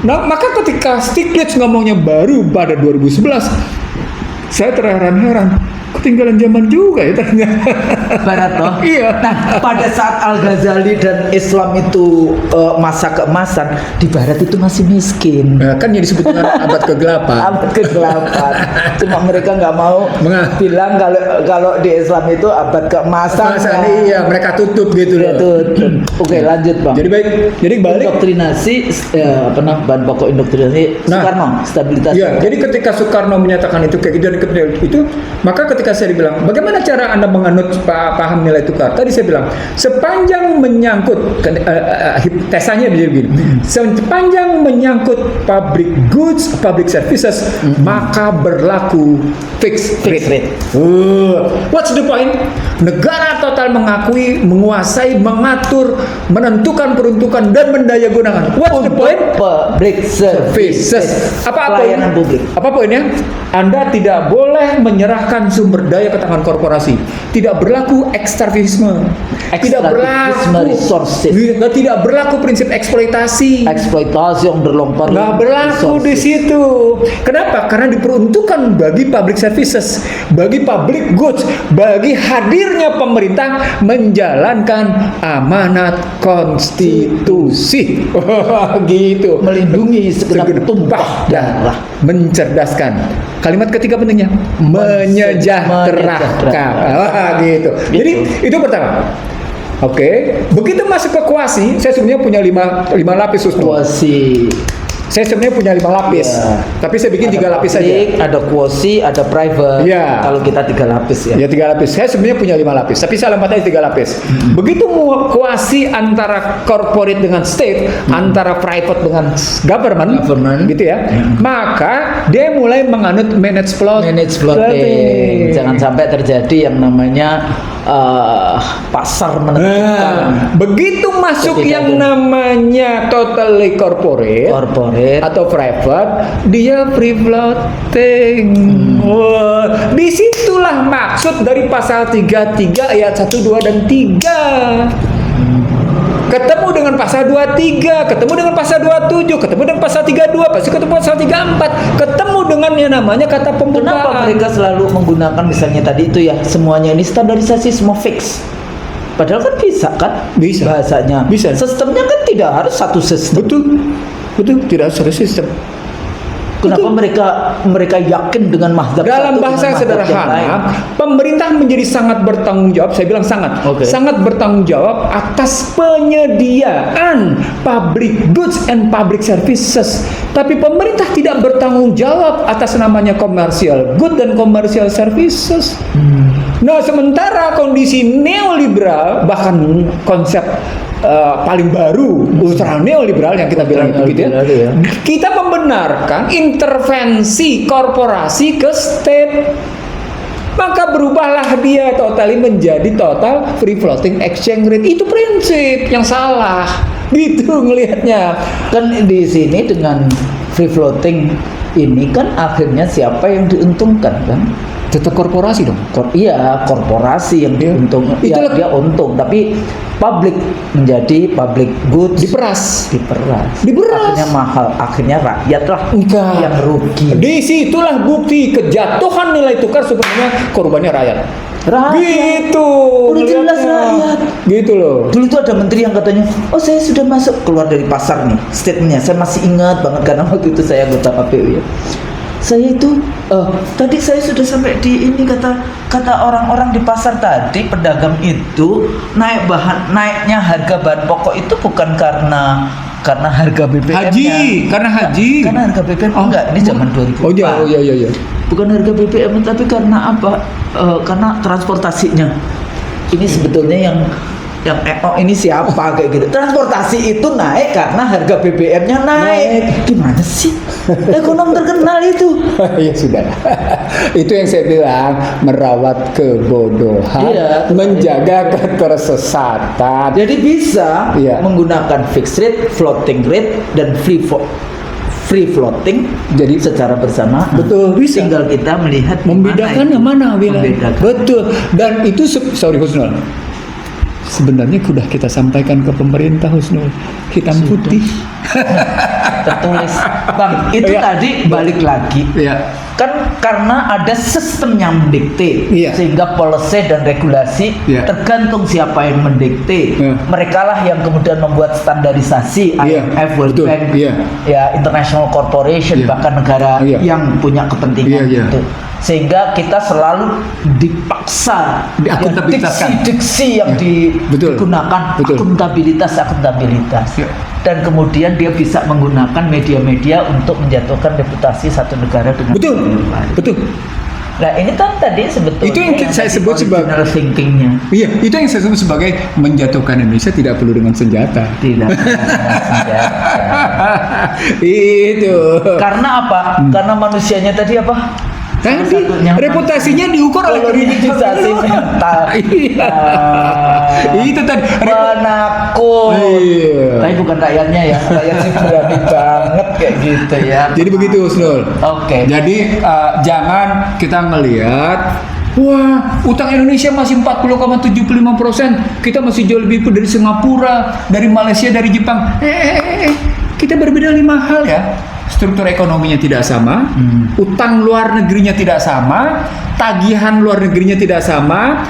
nah maka ketika Stiglitz ngomongnya baru pada 2011, saya terheran-heran. Ketinggalan zaman juga ya ternyata. Barat toh. Iya. Nah, pada saat Al-Ghazali dan Islam itu masa keemasan, di Barat itu masih miskin. Nah, kan yang disebut dengan abad ke-8. Abad ke-8. Cuma mereka nggak mau bilang kalau di Islam itu abad keemasan. Iya, mereka tutup gitu loh. Oke, lanjut, Bang. Jadi balik indoktrinasi bahan pokok indoktrinasi Soekarno, stabilitas. Iya, jadi ketika Soekarno menyatakan itu kayak gitu dan itu, maka ketika saya dibilang, bagaimana cara Anda menganut paham nilai tukar? Tadi saya bilang, sepanjang menyangkut tesanya begini, sepanjang menyangkut public goods, public services, maka berlaku fixed rate. What's the point? Negara total mengakui, menguasai, mengatur, menentukan peruntukan dan mendayagunakan. What's the point? Public services. Apa pelayanan publik. Apa poinnya? Anda tidak boleh menyerahkan sumber daya ke tangan korporasi. Tidak berlaku ekstraktivisme. Tidak berlaku prinsip eksploitasi. Eksploitasi yang berlompat. Nggak berlaku di situ. Kenapa? Karena diperuntukkan bagi public services, bagi public goods, bagi hadirnya pemerintah menjalankan amanat konstitusi. Gitu. Melindungi segenap tumpah darah. Mencerdaskan. Kalimat ketiga pentingnya, menyejahterakan. Gitu. Jadi itu pertama. Oke, begitu masuk ke kuasi, saya sebenarnya punya 5 lapis. Kuasi. Saya sebenarnya punya 5 lapis, tapi saya bikin 3 lapis saja. Ada quasi, ada private. Iya. Kalau kita 3 lapis ya. Ya 3 lapis. Saya sebenarnya punya 5 lapis, tapi saya lempatnya 3 lapis. Begitu kuasi antara corporate dengan state, antara private dengan government, gitu ya. Maka dia mulai menganut manage floating. Jangan sampai terjadi yang namanya pasar menentukan. Begitu masuk Ketika yang namanya totally corporate atau private, dia free floating. Wah, disitulah maksud dari pasal 33 ayat 1, 2 dan 3. Ketemu dengan pasal 23, ketemu dengan pasal 27, ketemu dengan pasal 32, pasti ketemu pasal 34, ketemu dengan yang namanya kata pembukaan. Kenapa mereka selalu menggunakan misalnya tadi itu ya, semuanya ini standarisasi, semua fix? Padahal kan bisa kan? Bisa. Bahasanya. Bisa. Sistemnya kan tidak harus satu sistem. Betul, tidak harus ada sistem. Kenapa mereka yakin dengan mazhab dalam satu bahasa dengan mazhab yang lain? sederhana, pemerintah menjadi sangat bertanggung jawab. Saya bilang sangat bertanggung jawab atas penyediaan public goods and public services. Tapi pemerintah tidak bertanggung jawab atas namanya commercial good dan commercial services. Nah, sementara kondisi neoliberal, bahkan konsep paling baru ultra neoliberal yang kita bilang itu gitu ya. Kita membenarkan intervensi korporasi ke state. Maka berubahlah dia totally menjadi total free floating exchange rate. Itu prinsip yang salah. Gitu ngelihatnya. Kan di sini dengan free floating ini kan akhirnya siapa yang diuntungkan kan? Tetap korporasi dong. Iya, korporasi yang diuntungkan. Itulah dia untung, tapi public menjadi public goods diperas. Akhirnya mahal, akhirnya rakyat lah yang rugi. Disitulah bukti kejatuhan nilai tukar sebenarnya korbannya rakyat. Gitu. Udah jelas rakyat. Gitu loh. Dulu tuh ada menteri yang katanya, oh saya sudah masuk keluar dari pasar nih, statementnya. Saya masih ingat banget karena waktu itu saya anggota KPU ya. Saya itu tadi saya sudah sampai di ini kata orang-orang di pasar tadi, pedagang itu naiknya harga bahan pokok itu bukan karena harga BBM-nya. Karena harga BBM enggak, ini zaman 2004. Oh iya. Bukan harga BBM tapi karena apa? Karena transportasinya. Ini sebetulnya yang ini siapa kayak gitu. Transportasi itu naik karena harga BBM-nya naik. Gimana sih? Ekonom terkenal itu. Ya sudah. Itu yang saya bilang, merawat kebodohan, menjaga ketersesatan. Jadi bisa menggunakan fixed rate, floating rate, dan free floating. Jadi secara bersama. Betul, bisa. Tinggal kita melihat membedakan yang mana, betul. Dan itu sorry Husnul. Sebenarnya sudah kita sampaikan ke pemerintah Husnul, hitam putih. Tertulis. Bang, itu tadi balik lagi. Kan karena ada sistem yang mendikte, sehingga policy dan regulasi tergantung siapa yang mendikte. Mereka lah yang kemudian membuat standarisasi, IMF, World Bank, International Corporation, bahkan negara yang punya kepentingan itu. Sehingga kita selalu dipaksa diksi yang digunakan akuntabilitas. Dan kemudian dia bisa menggunakan media-media untuk menjatuhkan reputasi satu negara dengan betul. Nah ini kan tadi sebetulnya itu yang saya sebut sebagai thinkingnya. Iya, itu yang saya sebut sebagai menjatuhkan Indonesia tidak perlu dengan senjata. Tidak dengan senjata. Itu. Karena apa? Karena manusianya tadi apa? Tadi reputasinya diukur oleh politisasi mental. Itu tadi penakut. Tapi bukan rakyatnya ya. Rakyat sih berani banget kayak gitu ya. Jadi begitu Husnul. Oke. Jadi jangan kita ngelihat, wah, utang Indonesia masih 40,75%. Kita masih jauh lebih dari Singapura, dari Malaysia, dari Jepang. Kita berbeda 5 hal ya. Struktur ekonominya tidak sama, utang luar negerinya tidak sama, tagihan luar negerinya tidak sama,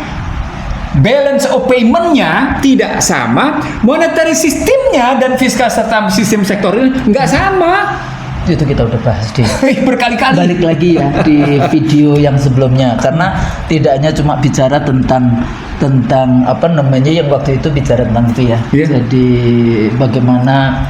balance of payment-nya tidak sama, monetary sistemnya dan fiskal serta sistem sektoral nggak sama. Itu kita udah bahas di berkali-kali. Balik lagi ya di video yang sebelumnya, karena tidak hanya cuma bicara tentang apa namanya yang waktu itu bicara tentang itu ya. Jadi bagaimana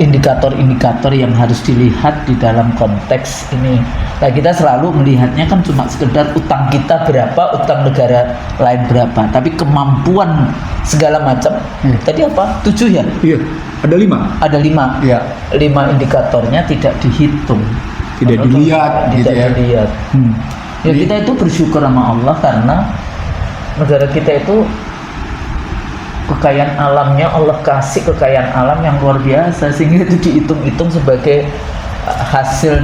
indikator-indikator yang harus dilihat di dalam konteks ini. Nah, kita selalu melihatnya kan cuma sekedar utang kita berapa, utang negara lain berapa, tapi kemampuan segala macam. Tadi apa? 7 ya? Iya, ada 5. Ada 5. Iya. 5 indikatornya tidak dihitung. Tidak dilihat, gitu Tidak ya. dilihat. Ya, kita itu bersyukur sama Allah karena negara kita itu kekayaan alamnya, Allah kasih kekayaan alam yang luar biasa sehingga itu dihitung-hitung sebagai hasil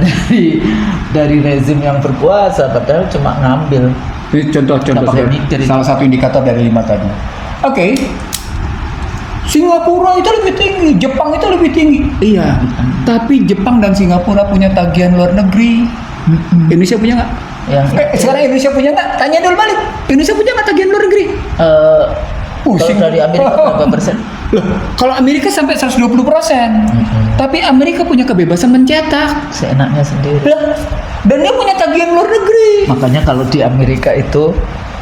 dari rezim yang berkuasa, padahal cuma ngambil. Ini contoh-contoh Nggak pakai mikir itu. salah satu indikator dari 5 tadi. Oke. Singapura itu lebih tinggi, Jepang itu lebih tinggi. Iya. Tapi Jepang dan Singapura punya tagihan luar negeri. Indonesia punya nggak? Sekarang Indonesia punya nggak? Tanya dulu balik. Indonesia punya nggak tagihan luar negeri? Kalau dari Amerika berapa persen? Loh, kalau Amerika sampai 120%. Tapi Amerika punya kebebasan mencetak. Seenaknya sendiri. Loh, dan dia punya tagihan luar negeri. Makanya kalau di Amerika itu,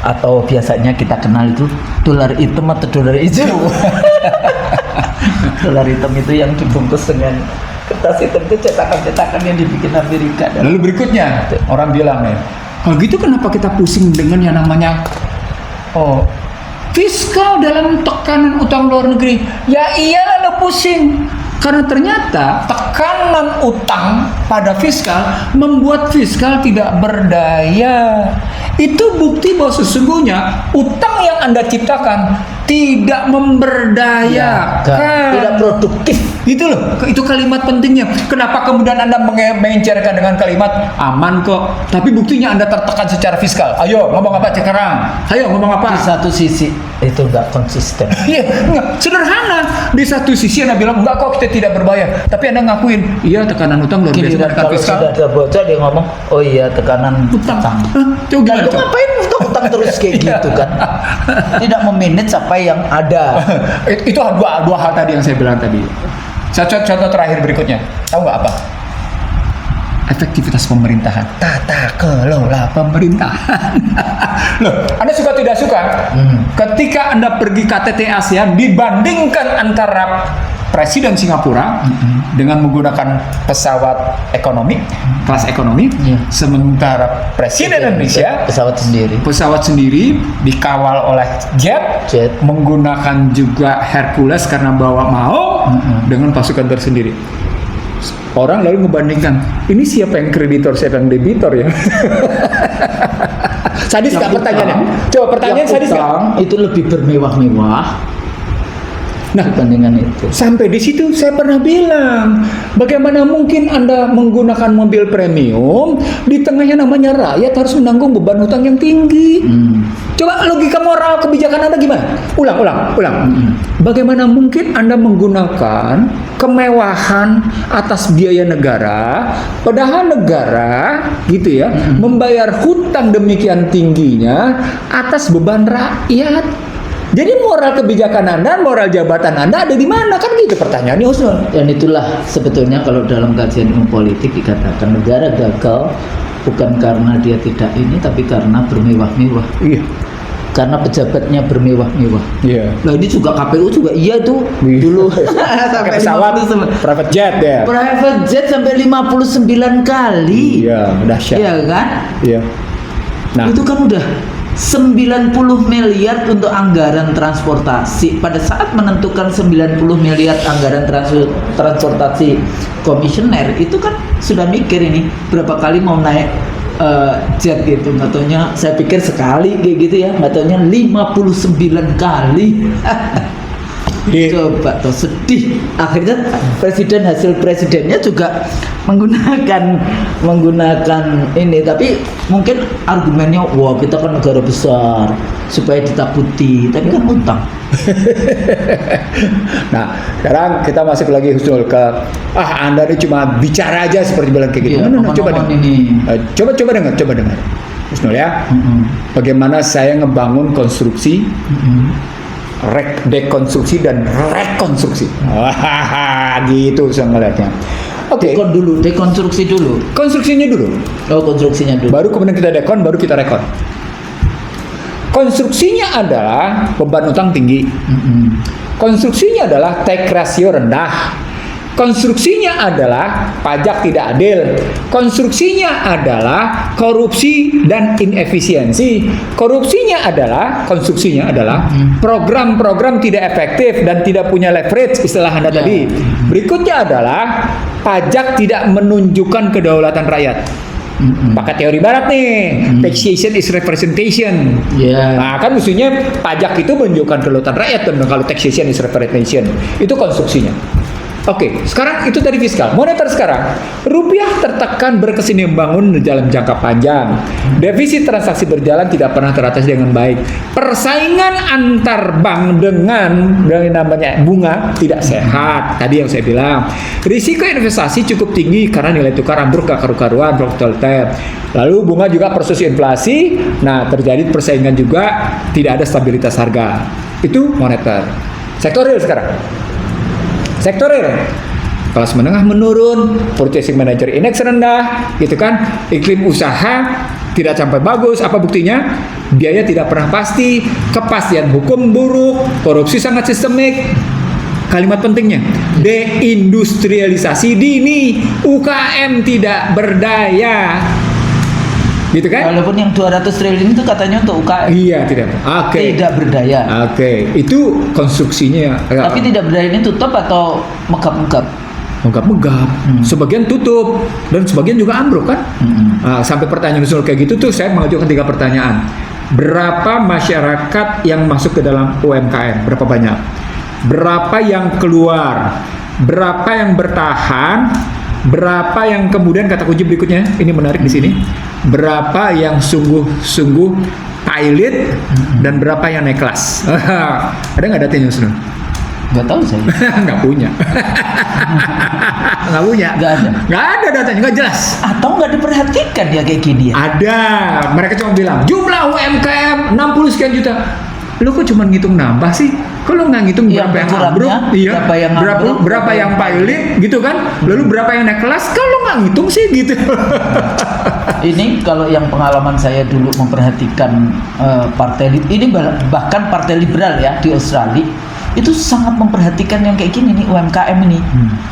atau biasanya kita kenal itu dolar hitam atau dolar hijau. Dolar hitam itu yang dibungkus dengan kertas hitam, itu cetakan-cetakan yang dibikin Amerika. Lalu berikutnya orang bilang nih, kalau gitu kenapa kita pusing dengan yang namanya fiskal dalam tekanan utang luar negeri? Ya iyalah lo pusing. Karena ternyata tekanan utang pada fiskal membuat fiskal tidak berdaya. Itu bukti bahwa sesungguhnya utang yang Anda ciptakan tidak memberdayakan. Tidak produktif. Itu loh, itu kalimat pentingnya. Kenapa kemudian Anda mengencerkan dengan kalimat aman kok, tapi buktinya Anda tertekan secara fiskal. Ayo ngomong apa sekarang? Ayo ngomong apa? Di satu sisi itu nggak konsisten. Iya, enggak, sederhana. Di satu sisi Anda bilang enggak kok, kita tidak berbahaya, tapi Anda ngakuin, iya tekanan utang luar biasa Giliran menekan kalau fiskal. sudah ada bocah dia ngomong, oh iya tekanan Utang. utang. Coba gimana, Lalu coba? ngapain utang terus kayak gitu kan? Tidak memanage apa yang ada. Itu dua hal tadi yang saya bilang tadi. Contoh terakhir berikutnya, tahu nggak apa? Efektivitas pemerintahan, tata kelola pemerintahan. Loh, Anda suka tidak suka? Ketika Anda pergi KTT ASEAN dibandingkan antara Presiden Singapura dengan menggunakan pesawat ekonomi, kelas ekonomi, sementara Presiden Indonesia pesawat sendiri dikawal oleh jet. Menggunakan juga Hercules karena bawa dengan pasukan tersendiri. Orang lalu membandingkan, ini siapa yang kreditor, siapa yang debitor ya? Sadis nggak pertanyaannya? Coba pertanyaan sadis nggak? Itu lebih bermewah-mewah. Nah, dibandingkan itu. Sampai di situ saya pernah bilang, bagaimana mungkin Anda menggunakan mobil premium di tengahnya namanya rakyat harus menanggung beban hutang yang tinggi. Coba logika moral kebijakan Anda gimana? Ulang. Bagaimana mungkin Anda menggunakan kemewahan atas biaya negara, padahal negara gitu ya, membayar hutang demikian tingginya atas beban rakyat. Jadi moral kebijakan Anda, moral jabatan Anda ada di mana? Kan gitu pertanyaannya, Husnul. Dan itulah sebetulnya kalau dalam kajian ilmu politik dikatakan negara gagal bukan karena dia tidak ini, tapi karena bermewah-mewah. Iya. Karena pejabatnya bermewah-mewah. Iya. Nah ini juga KPU juga iya tuh dulu Pakai pesawat private jet ya. Private jet sampai 59 kali. Iya, dahsyat. Iya kan? Iya. Nah, itu kan udah 90 miliar untuk anggaran transportasi. Pada saat menentukan 90 miliar anggaran transportasi komisioner, itu kan sudah mikir ini berapa kali mau naik jet gitu. Nggak taunya, saya pikir sekali kayak gitu ya, nggak taunya 59 kali. Coba tuh, sedih. Akhirnya hasil presidennya juga menggunakan ini, tapi mungkin argumennya, wah kita kan negara besar supaya ditakuti, tapi kan utang. Nah, sekarang kita masuk lagi Husnul ke Anda ini cuma bicara aja seperti bilang kayak gitu. Iya, Coba dengar Husnul ya. Bagaimana saya ngebangun konstruksi, dekonstruksi dan rekonstruksi. Wah, gitu saya ngeliatnya. Oke. Dekonstruksi dulu. Konstruksinya dulu. Oh, konstruksinya dulu. Baru kemudian kita dekon, baru kita rekon. Konstruksinya adalah beban utang tinggi. Konstruksinya adalah take ratio rendah. Konstruksinya adalah pajak tidak adil. Konstruksinya adalah korupsi dan inefisiensi. Konstruksinya adalah program-program tidak efektif dan tidak punya leverage, istilah Anda tadi. Berikutnya adalah pajak tidak menunjukkan kedaulatan rakyat. Pakai teori barat nih, taxation is representation. Nah, kan mestinya pajak itu menunjukkan kedaulatan rakyat, dan kalau taxation is representation, itu konstruksinya. Oke, sekarang itu tadi fiskal. Moneter sekarang, rupiah tertekan berkesinambungan dalam jangka panjang. Defisit transaksi berjalan tidak pernah teratasi dengan baik. Persaingan antar bank dengan namanya bunga tidak sehat. Tadi yang saya bilang, risiko investasi cukup tinggi karena nilai tukar ambruk gak karu-karuan, volatile. Lalu bunga juga proses inflasi. Nah, terjadi persaingan juga, tidak ada stabilitas harga. Itu moneter. Sektor real sekarang. Sektor real, kelas menengah menurun, purchasing manager index rendah, gitu kan, iklim usaha tidak sampai bagus. Apa buktinya? Biaya tidak pernah pasti, kepastian hukum buruk, korupsi sangat sistemik. Kalimat pentingnya, deindustrialisasi dini, UKM tidak berdaya. Gitu kan? Walaupun yang 200 triliun itu katanya untuk UKM. Iya, tidak. Tidak berdaya. Itu konstruksinya. Tapi tidak berdaya ini tutup atau megap-megap? Megap-megap. Sebagian tutup dan sebagian juga ambruk kan? Nah, sampai pertanyaan usul kayak gitu tuh saya mengajukan 3 pertanyaan. Berapa masyarakat yang masuk ke dalam UMKM? Berapa banyak? Berapa yang keluar? Berapa yang bertahan? Berapa yang kemudian, kata kunci berikutnya, ini menarik di sini, berapa yang sungguh-sungguh pilot dan berapa yang naik kelas? Ada nggak datanya, Yusril? Nggak tahu saya. Nggak punya. Nggak punya. Nggak ada datanya, nggak jelas. Atau nggak diperhatikan ya kayak gini ya? Ada. Mereka cuma bilang jumlah UMKM 60 sekian juta. Lu kok cuma ngitung nambah sih? Kalau nggak ngitung berapa yang ambruk, berapa yang pilot, gitu kan? Lalu berapa yang naik kelas? Kalau nggak ngitung sih gitu. Ini kalau yang pengalaman saya dulu memperhatikan partai ini, bahkan partai liberal ya di Australia itu sangat memperhatikan yang kayak gini nih, UMKM ini.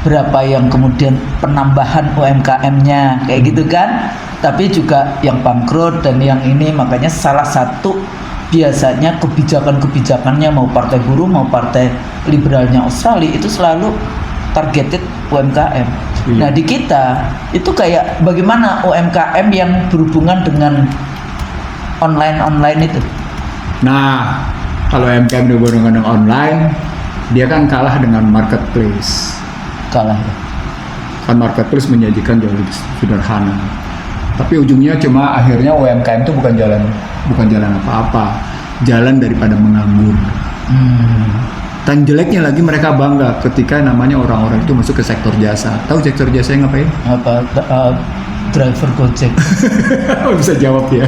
Berapa yang kemudian penambahan UMKM-nya kayak gitu kan? Tapi juga yang bangkrut dan yang ini, makanya salah satu biasanya kebijakan-kebijakannya mau partai buruh mau partai liberalnya Australia itu selalu targeted UMKM. Nah di kita itu kayak bagaimana UMKM yang berhubungan dengan online itu. Nah kalau UMKM berhubungan dengan online, dia kan kalah dengan marketplace. Kalah ya. Kan marketplace menyajikan jauh lebih sederhana. Tapi ujungnya cuma akhirnya UMKM itu bukan jalan apa-apa, jalan daripada menganggur. Dan jeleknya lagi mereka bangga ketika namanya orang-orang itu masuk ke sektor jasa. Tahu sektor jasa yang ngapain? Apa? Driver Gojek. Bisa jawab ya.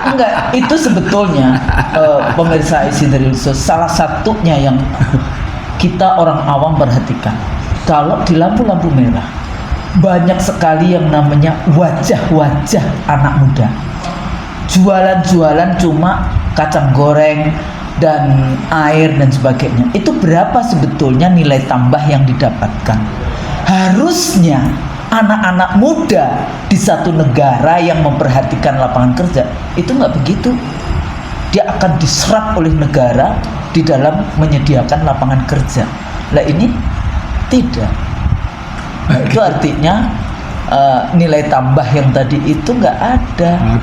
Enggak, itu sebetulnya pemirsa IC dari salah satunya yang kita orang awam perhatikan. Kalau di lampu-lampu merah banyak sekali yang namanya wajah-wajah anak muda. Jualan-jualan cuma kacang goreng dan air dan sebagainya. Itu berapa sebetulnya nilai tambah yang didapatkan? Harusnya anak-anak muda di satu negara yang memperhatikan lapangan kerja itu nggak begitu. Dia akan diserap oleh negara di dalam menyediakan lapangan kerja. Lah ini tidak. Itu artinya nilai tambah yang tadi itu nggak ada.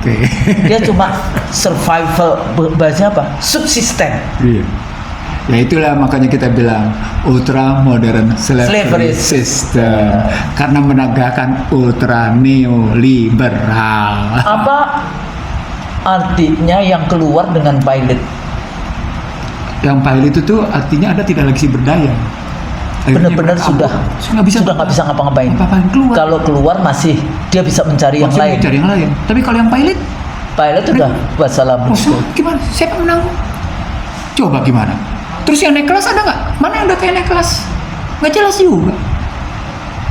Dia cuma survival, bahasanya apa? Subsisten. Iya. Ya itulah makanya kita bilang ultra modern slavery system, karena menegakkan ultra neoliberal. Apa artinya yang keluar dengan pilot? Yang pilot itu tuh artinya Anda tidak lagi berdaya. Benar-benar sudah nggak bisa ngapa-ngapain. Kalau keluar masih dia bisa mencari yang lain. Tapi kalau yang pilot udah wassalamu. Gimana? Siapa menanggung? Coba gimana? Terus yang naik kelas ada nggak? Mana yang udah kayak naik kelas? Nggak jelas juga.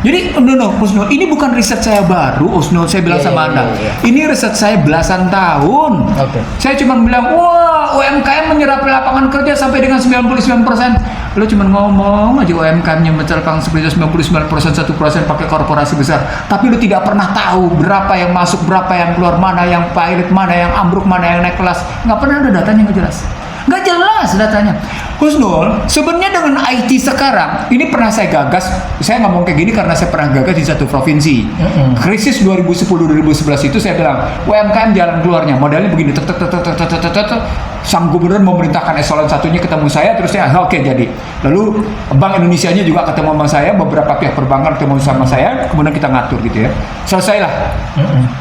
Jadi, Husnul, ini bukan riset saya baru, Husnul, saya bilang Iya, sama iya, Anda. iya. Ini riset saya belasan tahun. Oke. Saya cuma bilang, wah, UMKM menyerap lapangan kerja sampai dengan 99%. Lo cuma ngomong aja UMKM-nya mencari lapangan kerja 99%, 1% pakai korporasi besar. Tapi lo tidak pernah tahu berapa yang masuk, berapa yang keluar, mana yang pilot, mana yang ambruk, mana yang naik kelas. Nggak pernah ada datanya, nggak jelas. Nggak jelas datanya. Husnul, sebenarnya dengan IT sekarang, ini pernah saya gagas, saya ngomong kayak gini karena saya pernah gagas di satu provinsi. Krisis 2010-2011 itu saya bilang, UMKM jalan keluarnya, modalnya begini, sang gubernur memerintahkan eselon satunya ketemu saya, terus saya, oke, jadi. Lalu Bank Indonesia-nya juga ketemu sama saya, beberapa pihak perbankan ketemu sama saya, kemudian kita ngatur gitu ya. Selesailah.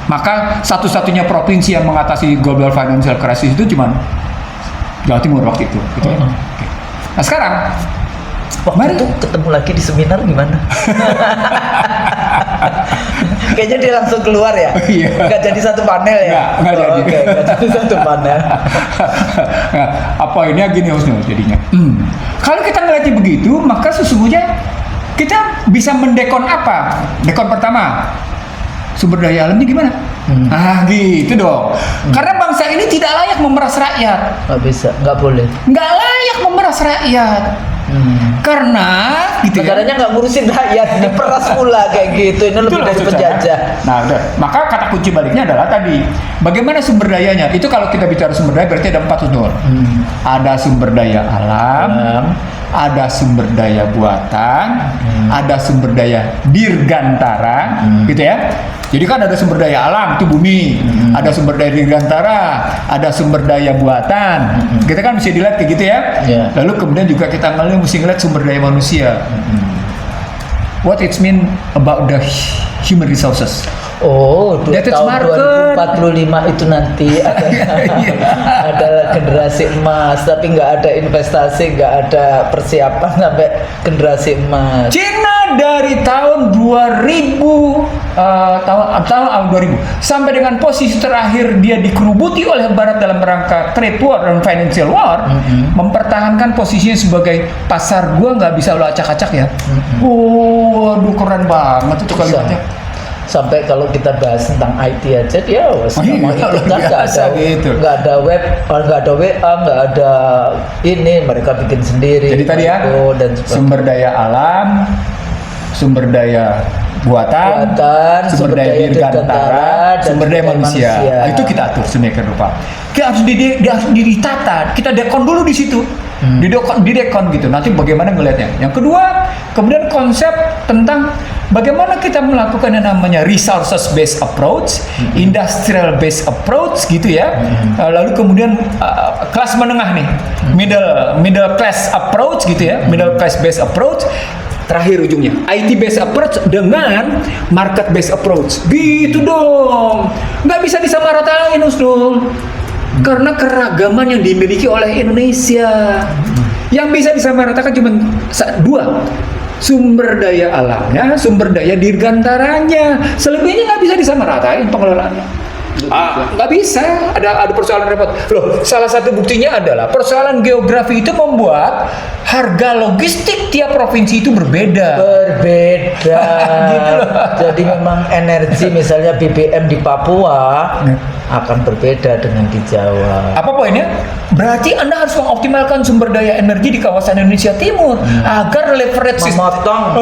Maka satu-satunya provinsi yang mengatasi global financial crisis itu cuman Jawa Timur waktu itu. Gitu ya. Oke. Nah sekarang, Waktu itu ketemu lagi di seminar gimana? Kayaknya dia langsung keluar ya? Iya. Nggak jadi satu panel ya? Nggak jadi. Oke, nggak jadi satu panel. Nah, apa ini gini Husnul jadinya. Kalau kita ngeliatnya begitu, maka sesungguhnya kita bisa mendekon apa? Dekon pertama, sumber daya alamnya gimana? Gitu dong. Karena bangsa ini tidak layak memeras rakyat. Nggak bisa, nggak boleh. Nggak layak memeras rakyat. Karena gitu ya. Negaranya nggak ngurusin rakyat, diperas pula kayak gitu. Ini lebih Itulah dari maksud penjajah. saya. Nah, udah. Maka kata kunci baliknya adalah tadi, bagaimana sumber dayanya? Itu kalau kita bicara sumber daya berarti ada 4 unsur. Ada sumber daya alam, ada sumber daya buatan, ada sumber daya dirgantara, gitu ya. Jadi kan ada sumber daya alam itu bumi, ada sumber daya dirgantara, ada sumber daya buatan. Kita kan mesti dilihat kayak gitu ya. Yeah. Lalu kemudian juga kita mesti ngeliat sumber daya manusia. What it mean about the human resources? Oh, That is tahun market. 2045 itu nanti ada generasi emas, tapi nggak ada investasi, nggak ada persiapan sampai generasi emas. Cina dari tahun 2000 tahun 2000 sampai dengan posisi terakhir dia dikerubuti oleh Barat dalam rangka trade war dan financial war, mempertahankan posisinya sebagai pasar gua nggak bisa lo acak-acak ya. Waduh keren banget itu kalimatnya. Sampai kalau kita bahas tentang IT aja dia sama itu kan nggak ada web, nggak ada WA, nggak ada ini, mereka bikin sendiri. Jadi tadi ya, dan sumber daya alam, sumber daya buatan, sumber daya dirgantara, sumber daya manusia. Nah, itu kita atur sedemikian rupa. Kita harus ditata, kita dekon dulu di situ. Didekon gitu. Nanti bagaimana ngelihatnya. Yang kedua, kemudian konsep tentang bagaimana kita melakukan yang namanya resources based approach, industrial based approach gitu ya. Lalu kemudian kelas menengah nih, middle class approach gitu ya, middle class based approach. Terakhir ujungnya IT based approach dengan market based approach. Gitu dong. Nggak bisa disamaratain, Husnul. Karena keragaman yang dimiliki oleh Indonesia. Yang bisa disamaratakan cuma 2. Sumber daya alamnya, sumber daya dirgantaranya. Selebihnya nggak bisa disamaratain pengelolaannya. Nggak bisa, ada persoalan repot. Loh, salah satu buktinya adalah persoalan geografi itu membuat harga logistik tiap provinsi itu berbeda. Gitu loh. Jadi memang energi misalnya BBM di Papua akan berbeda dengan di Jawa. Apa poinnya? Berarti Anda harus mengoptimalkan sumber daya energi di kawasan Indonesia Timur agar leverage Memotong.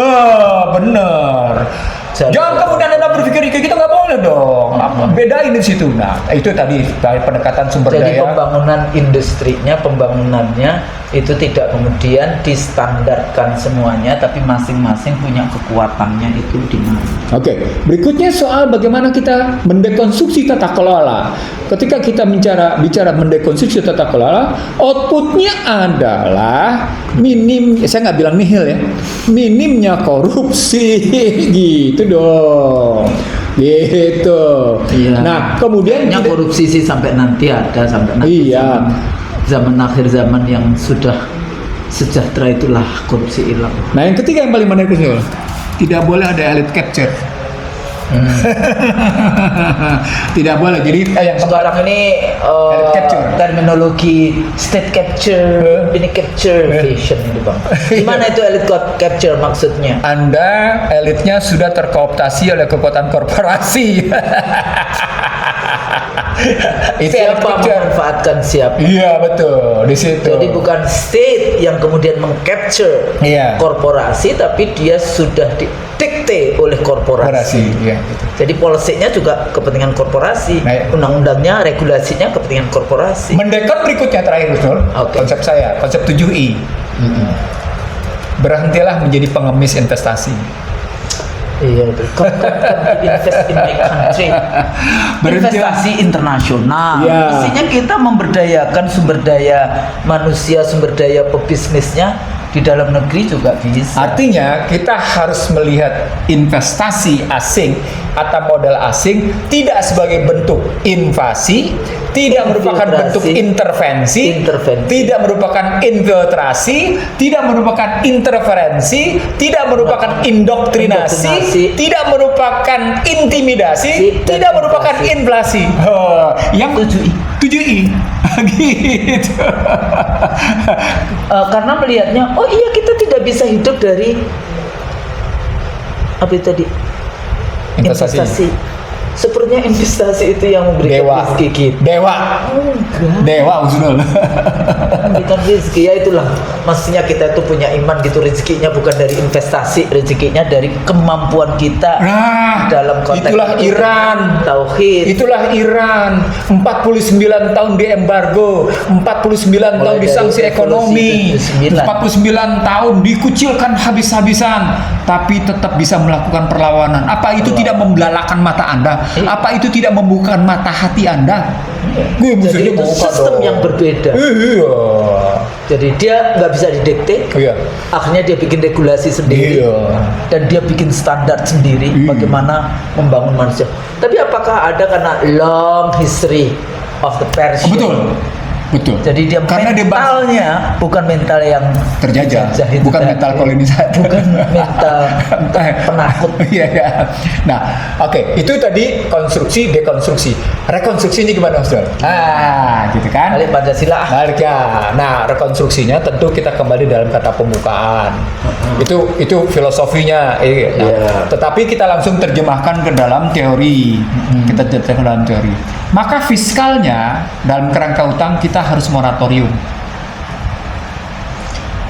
Bener. Jangan kemudian Anda berpikir kayak gitu, nggak boleh dong. Bedain di situ. Nah, itu tadi pendekatan sumber Jadi daya. pembangunan industrinya, pembangunannya itu tidak kemudian distandarkan semuanya, tapi masing-masing punya kekuatannya itu di mana. Oke, berikutnya soal bagaimana kita mendekonstruksi tata kelola. Ketika kita bicara mendekonstruksi tata kelola, outputnya adalah saya nggak bilang nihil ya, minimnya korupsi, gitu dong. Gitu. Iya. Nah, kemudian korupsi sih sampai nanti ada, sampai nanti iya. zaman akhir zaman yang sudah sejahtera itulah korupsi hilang. Nah, yang ketiga yang paling menarik itu tidak boleh ada elite capture. Tidak boleh. Jadi yang Sekarang ini capture. terminologi state capture, ini capture vision ini bang. Gimana itu elite capture maksudnya? Anda elitnya sudah terkooptasi oleh kekuatan korporasi. Itu elite Siapa capture. memanfaatkan siapa? Iya betul di situ. Jadi bukan state yang kemudian mengcapture Iya. korporasi, tapi dia sudah didikte oleh korporasi. korporasi. Iya. Gitu. Jadi polisinya juga kepentingan korporasi, Nah, undang-undangnya, regulasinya kepentingan korporasi. Mendekat berikutnya terakhir betul. Oke. Konsep saya, konsep 7I. Berhentilah menjadi pengemis investasi. Iya betul. Come invest in my country. Berhentilah. Investasi internasional. Iya. Mestinya kita memberdayakan sumber daya manusia, sumber daya pebisnisnya di dalam negeri juga bisa. Artinya kita harus melihat investasi asing atau modal asing tidak sebagai bentuk invasi, tidak merupakan bentuk intervensi, tidak merupakan infiltrasi, tidak merupakan interferensi, tidak merupakan indoktrinasi, tidak merupakan intimidasi, tidak merupakan inflasi. Yang 7I. Gitu. Karena melihatnya, oh iya kita tidak bisa hidup dari apa itu tadi? Investasi. Sepertinya investasi itu yang memberikan Dewa. rezeki kita. Dewa. Enggak. Dewa Usunul. Memberikan rezeki, ya itulah maksudnya kita itu punya iman gitu, rezekinya bukan dari investasi, rezekinya dari kemampuan kita Nah, dalam konteks itulah itu, Iran. tauhid. Itulah Iran. 49 tahun di embargo, 49 tahun Mulai disanksi dari ekonomi, revolusi 49 tahun dikucilkan habis-habisan, tapi tetap bisa melakukan perlawanan. Apa itu tidak membelalakan mata Anda? Apa itu tidak membukakan mata hati Anda? Gue Jadi maksudnya itu buka sistem dong. yang berbeda. Iya. Jadi dia nggak bisa didikte. Iya. Akhirnya dia bikin regulasi sendiri. Iya. Dan dia bikin standar sendiri bagaimana membangun manusia. Tapi apakah ada karena long history of the Persian? Betul. Jadi dia Karena dia mentalnya bukan mental yang terjajah, itu bukan tadi. mental kolonisator, bukan mental penakut. Iya, iya. Nah, oke, itu tadi konstruksi, dekonstruksi. Rekonstruksinya gimana, Mas Don? Gitu kan? Balik Pancasila. Balik ya. Nah, rekonstruksinya tentu kita kembali dalam kata pembukaan. Itu filosofinya. Nah, Iya. tetapi kita langsung terjemahkan ke dalam teori. Kita terjemahkan ke dalam teori. Maka fiskalnya dalam kerangka utang kita harus moratorium.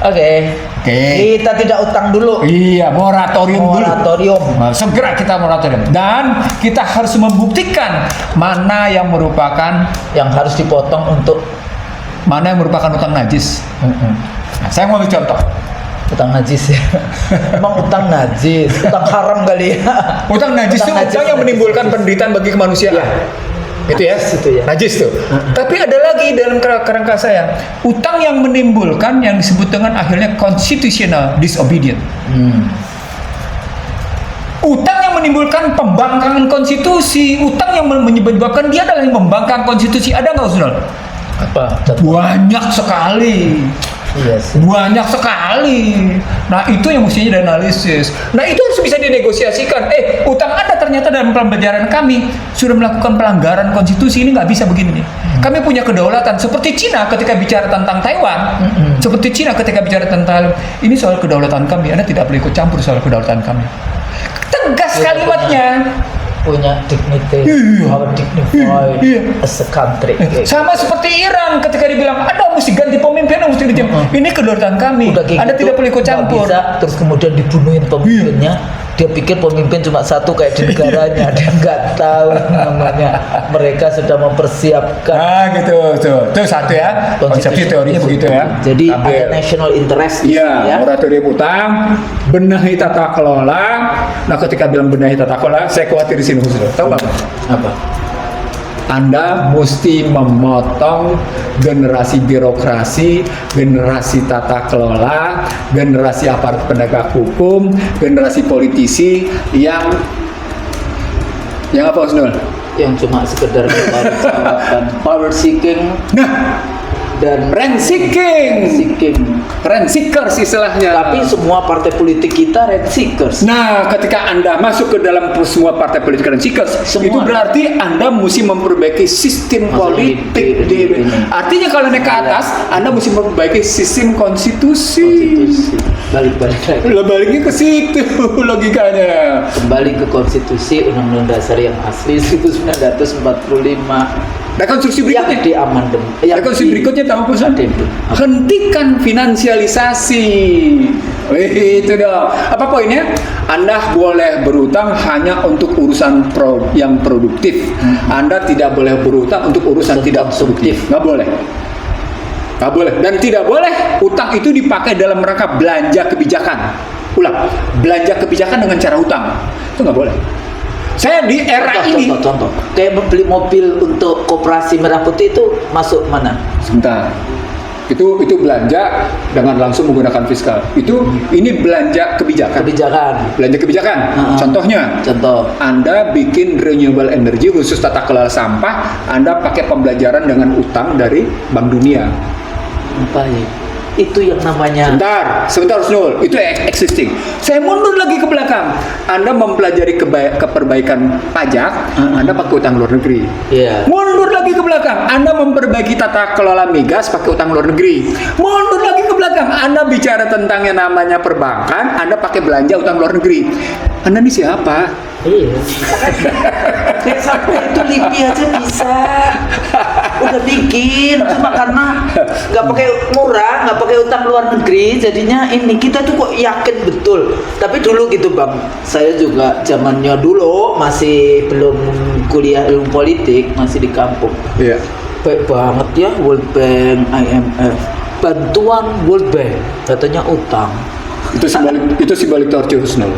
Oke. Kita tidak utang dulu. Iya, moratorium dulu. Moratorium. Nah, segera kita moratorium. Dan kita harus membuktikan mana yang merupakan Yang harus dipotong untuk utang najis. Nah, saya mau ambil contoh. utang najis ya. Emang utang najis, utang haram kali ya. Utang najis itu utang yang menimbulkan penderitaan bagi kemanusiaan. Iya. Itu ya, Najis itu ya. najis tuh. Tapi ada lagi dalam kerangka saya, utang yang menimbulkan yang disebut dengan akhirnya constitutional disobedient. Utang yang menimbulkan pembangkangan konstitusi, utang yang menyebabkan dia adalah yang membangkang konstitusi. Ada nggak, Ustaz? Apa? Banyak sekali. Iya sih. Banyak sekali. Nah, itu yang mestinya dianalisis. Nah, itu harus bisa dinegosiasikan. Utang Anda ternyata dalam pembelajaran kami sudah melakukan pelanggaran konstitusi, ini nggak bisa begini nih. Kami punya kedaulatan. Seperti Cina ketika bicara tentang Taiwan. Seperti Cina ketika bicara tentang ini soal kedaulatan kami. Anda tidak boleh ikut campur soal kedaulatan kami. Tegas kalimatnya. Punya dignity, Iya. our dignified Iya. as a country. Sama seperti Iran ketika dibilang Anda mesti ganti pemimpin, Anda mesti dijem. Ini kedaulatan kami. Udah kayak Anda gitu, tidak boleh ikut nggak campur. bisa, terus kemudian dibunuhin pemimpinnya. Dia pikir pemimpin cuma satu kayak di negaranya. Dia nggak tahu namanya. Mereka sudah mempersiapkan. Nah, gitu, tuh. Itu satu ya. Konsepsi teorinya begitu ya. Jadi Ambil. ada national interest di Iya, sini ya. moratorium utang, benahi tata kelola. Nah, ketika bilang benahi tata kelola, saya khawatir di sini khusus. Tahu nggak? Apa? Anda mesti memotong generasi birokrasi, generasi tata kelola, generasi aparat penegak hukum, generasi politisi yang apa, Husnul? Yang cuma sekedar mencari jabatan, power seeking, Nah, dan rent seeking, rent seekers istilahnya. Tapi semua partai politik kita rent seekers. Nah, ketika Anda masuk ke dalam semua partai politik rent seekers, Semua. itu berarti Anda mesti memperbaiki sistem politik. Artinya kalau naik ke atas, Anda mesti memperbaiki sistem konstitusi. Balik-balik lagi. Baliknya ke situ logikanya. Kembali ke konstitusi Undang-Undang Dasar yang asli 1945. Rekonstruksi Yang berikutnya. di amandemen. Rekonstruksi berikutnya tahu pesan? Hentikan finansialisasi. Itu dong. Apa poinnya? Anda boleh berutang hanya untuk urusan yang produktif. Anda tidak boleh berutang untuk urusan tidak produktif. Nggak boleh. Nggak boleh. Dan tidak boleh utang itu dipakai dalam rangka belanja kebijakan. Ulang, belanja kebijakan dengan cara utang. Itu nggak boleh. Saya di era ini. Contoh. Kayak membeli mobil untuk koperasi Merah Putih itu masuk mana? Sebentar. Itu belanja dengan langsung menggunakan fiskal. Ini belanja kebijakan. Belanja kebijakan. Contohnya. Contoh. Anda bikin renewable energy khusus tata kelola sampah, Anda pakai pembelajaran dengan utang dari Bank Dunia. Baik. Itu yang namanya. Sebentar Husnul, itu existing. Saya mundur lagi ke belakang. Anda mempelajari keperbaikan pajak, Anda pakai utang luar negeri. Iya. Mundur lagi ke belakang, Anda memperbaiki tata kelola migas pakai utang luar negeri. Mundur lagi ke belakang, Anda bicara tentang yang namanya perbankan, Anda pakai belanja utang luar negeri. Anda ini siapa? Iya. Sampai itu LIPI aja bisa. Udah bikin, cuma karena nggak pakai murah, nggak pakai utang luar negeri, jadinya ini kita tuh kok yakin betul. Tapi dulu gitu Bang, saya juga zamannya dulu masih belum kuliah ilmu politik, masih di kampung. Iya. Baik banget ya World Bank, IMF, bantuan World Bank, katanya utang. Itu simbalik torture Husnul.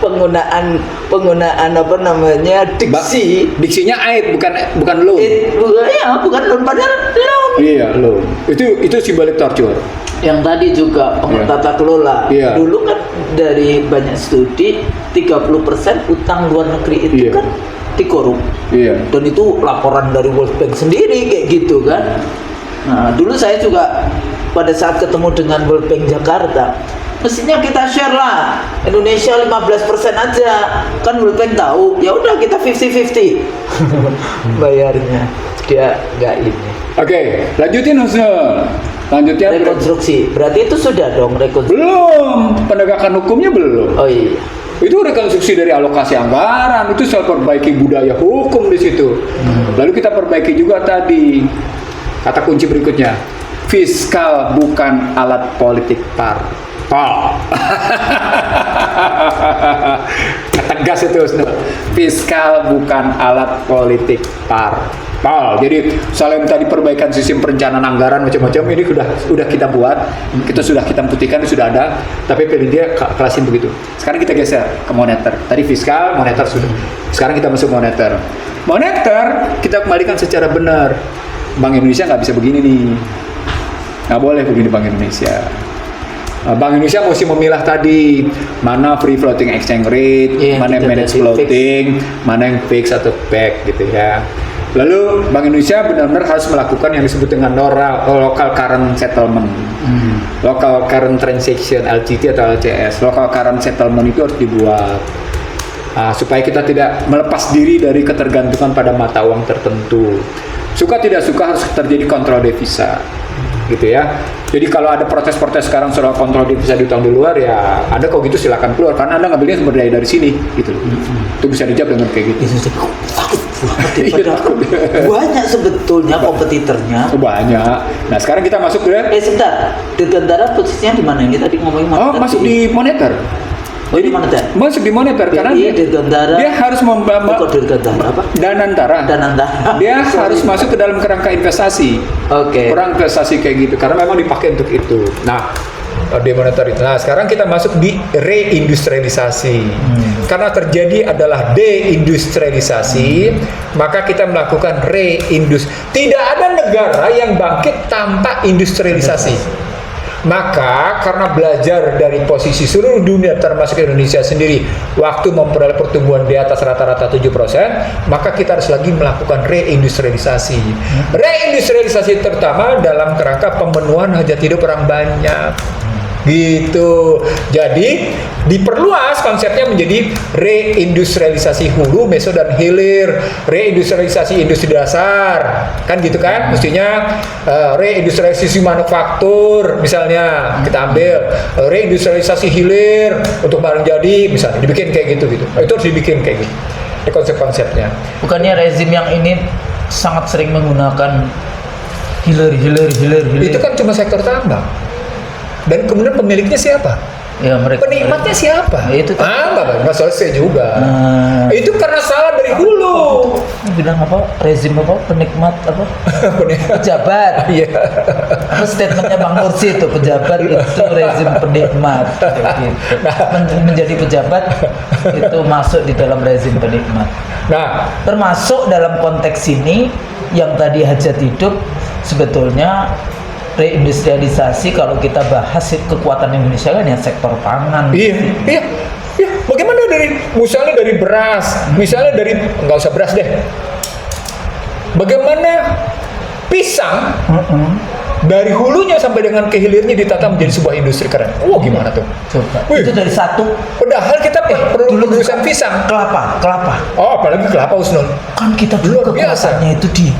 Penggunaan apa namanya Diksinya ait bukan loan. Bukan loan, padahal loan. Iya, loan. Itu simbalik torture. Yang tadi juga tata kelola. Iya. Dulu kan dari banyak studi 30% utang luar negeri itu kan dikorup. Iya. Dan itu laporan dari World Bank sendiri kayak gitu kan. Nah, dulu saya juga pada saat ketemu dengan World Bank Jakarta, mestinya kita share lah, Indonesia 15% aja, kan World Bank tahu, ya udah kita 50-50 bayarnya, dia nggak ini. Oke, lanjutin Husnul. Lanjutnya Rekonstruksi, berarti itu sudah dong rekonstruksi. belum, penegakan hukumnya belum. Oh iya. Itu rekonstruksi dari alokasi anggaran, itu soal perbaiki budaya hukum di situ. Lalu kita perbaiki juga tadi kata kunci berikutnya, fiskal bukan alat politik parpol. Tegas itu, fiskal bukan alat politik parpol. Jadi soal yang tadi perbaikan sistem perencanaan anggaran macam-macam ini sudah kita buat, sudah kita putihkan, sudah ada. Tapi dia kelasin begitu. Sekarang kita geser ke moneter. Tadi fiskal, moneter sudah. Sekarang kita masuk moneter. Moneter kita kembalikan secara benar. Bank Indonesia nggak bisa begini nih. Nggak boleh begini Bank Indonesia. Bank Indonesia mesti memilah tadi mana free floating exchange rate, mana yang managed floating, mana yang fix atau peg gitu ya. Lalu Bank Indonesia benar-benar harus melakukan yang disebut dengan local current settlement, local current transaction (LCT) atau LCS. Local current settlement itu harus dibuat supaya kita tidak melepas diri dari ketergantungan pada mata uang tertentu. Suka tidak suka harus terjadi kontrol devisa, gitu ya. Jadi kalau ada protes-protes sekarang soal kontrol devisa di utang di luar, ya Anda kalau gitu silakan keluar karena Anda ngambilnya sumber daya dari sini, gitu. Itu bisa dijawab dengan kayak gitu. Banyak sebetulnya kompetitornya. Banyak. Nah sekarang kita masuk ke. Sebentar, Dirgantara posisinya di mana ini tadi ngomongin moneter? Oh, masuk di moneter. Jadi moneter. Masuk di moneter karena dia harus membawa Danantara. Dia harus masuk ke dalam kerangka investasi. Oke. Kurang investasi kayak gitu karena memang dipakai untuk itu. Nah, di moneter itu. Nah, sekarang kita masuk di reindustrialisasi. Karena terjadi adalah deindustrialisasi, maka kita melakukan reindustri. Tidak ada negara yang bangkit tanpa industrialisasi. Maka karena belajar dari posisi seluruh dunia termasuk Indonesia sendiri waktu memperoleh pertumbuhan di atas rata-rata 7%, maka kita harus lagi melakukan reindustrialisasi. Reindustrialisasi terutama dalam kerangka pemenuhan hajat hidup orang banyak. Gitu. Jadi diperluas konsepnya menjadi reindustrialisasi hulu, meso dan hilir, reindustrialisasi industri dasar, kan gitu kan? Mestinya reindustrialisasi manufaktur, misalnya kita ambil reindustrialisasi hilir untuk barang jadi, misalnya dibikin kayak gitu. Itu harus dibikin kayak gitu. Ini konsep-konsepnya. Bukannya rezim yang ini sangat sering menggunakan hilir. Itu kan cuma sektor tambang. Dan kemudian pemiliknya siapa? Ya, mereka. Penikmatnya siapa? Ya, itu nggak selesai juga. Itu karena salah dari dulu. Bilang apa? Rezim apa? Penikmat apa? Pejabat. Iya. Apa statementnya Bang Nursi itu, pejabat itu rezim penikmat. Gitu. Menjadi pejabat itu masuk di dalam rezim penikmat. Nah, termasuk dalam konteks ini yang tadi hajat hidup sebetulnya reindustrialisasi kalau kita bahas kekuatan Indonesia kan ya sektor pangan. Iya. Bagaimana misalnya dari beras, misalnya dari nggak usah beras deh. Bagaimana pisang dari hulunya sampai dengan ke hilirnya ditata menjadi sebuah industri keren. Gimana tuh? Coba. Itu dari satu. Padahal kita produsen pisang. Kelapa. Apalagi kelapa, Usnul. Kan kita dulu kekuatannya itu di.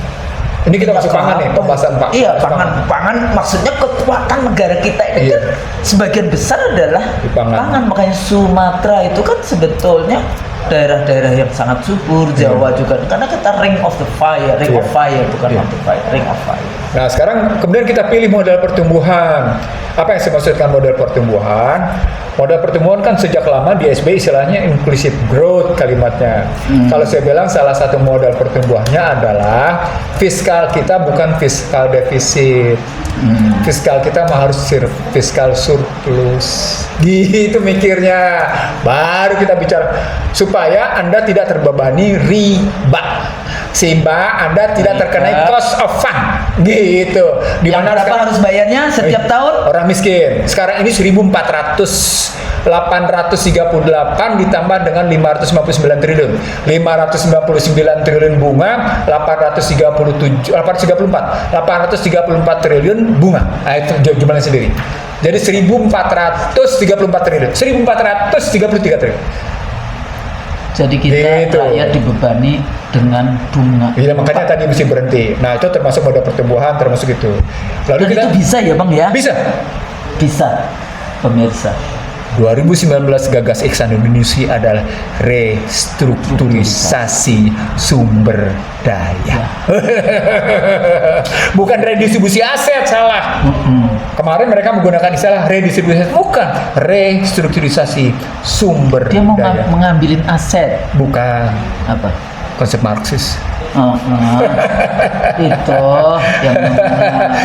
Ini kita masuk pangan nih, pembahasan Pak. Iya, pangan maksudnya kekuatan negara kita ini kan sebagian besar adalah di pangan. Makanya Sumatera itu kan sebetulnya daerah-daerah yang sangat subur, Jawa juga, karena kita ring of fire bukan of the fire, ring of fire. Nah, sekarang kemudian kita pilih model pertumbuhan. Apa yang saya maksudkan model pertumbuhan? Model pertumbuhan kan sejak lama di SBY istilahnya inclusive growth kalimatnya. Kalau saya bilang salah satu model pertumbuhannya adalah fiskal kita bukan fiskal defisit. Fiskal kita harus fiskal surplus. Gitu mikirnya. Baru kita bicara supaya Anda tidak terbebani riba. Sehingga Anda tidak terkena cost of fund. Gitu. Di mana sekarang harus bayarnya setiap tahun? Orang miskin. Sekarang ini 1.838 ditambah dengan 559 triliun. 599 triliun bunga, 834 triliun bunga. Nah, itu jumlahnya sendiri. Jadi 1.434 triliun. 1.433 triliun. Jadi kita rakyat dibebani dengan bunga. Iya, makanya tadi mesti berhenti. Nah, itu termasuk modal pertumbuhan, termasuk itu. Lalu kita, itu bisa ya, Bang ya? Bisa, pemirsa. 2019 gagas Iksan Indonesia adalah restrukturisasi sumber daya. Bukan redistribusi aset, salah. Kemarin mereka menggunakan istilah redistribusi aset, bukan restrukturisasi sumber daya. Dia mau mengambilin aset. Bukan. Apa? Konsep Marxis.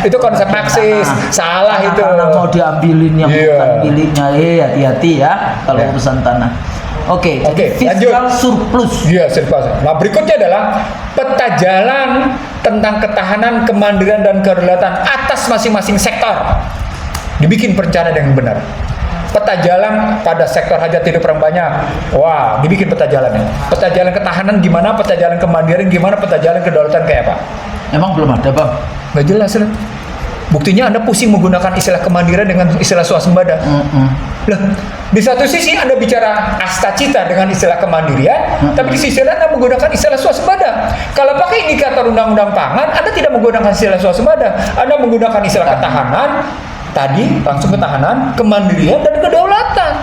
Itu konsep Marxis, salah itu. Karena mau diambilin yang bukan miliknya, hati-hati ya kalau urusan tanah. Oke, fiskal surplus. Iya, surplus. Nah, berikutnya adalah peta jalan tentang ketahanan, kemandirian dan kedaulatan atas masing-masing sektor. Dibikin perencanaan yang benar. Peta jalan pada sektor hajat hidup orang banyak. Wah, dibikin peta jalannya. Peta jalan ketahanan gimana, peta jalan kemandirian gimana, peta jalan kedaulatan kayak apa? Emang belum ada, Bang? Nggak jelas lah. Buktinya Anda pusing menggunakan istilah kemandirian dengan istilah swasembada. Lah, di satu sisi Anda bicara astacita dengan istilah kemandirian, tapi di sisi lain Anda menggunakan istilah swasembada. Kalau pakai indikator undang-undang pangan, Anda tidak menggunakan istilah swasembada. Anda menggunakan istilah ketahanan, tadi langsung ketahanan, kemandirian dan kedaulatan.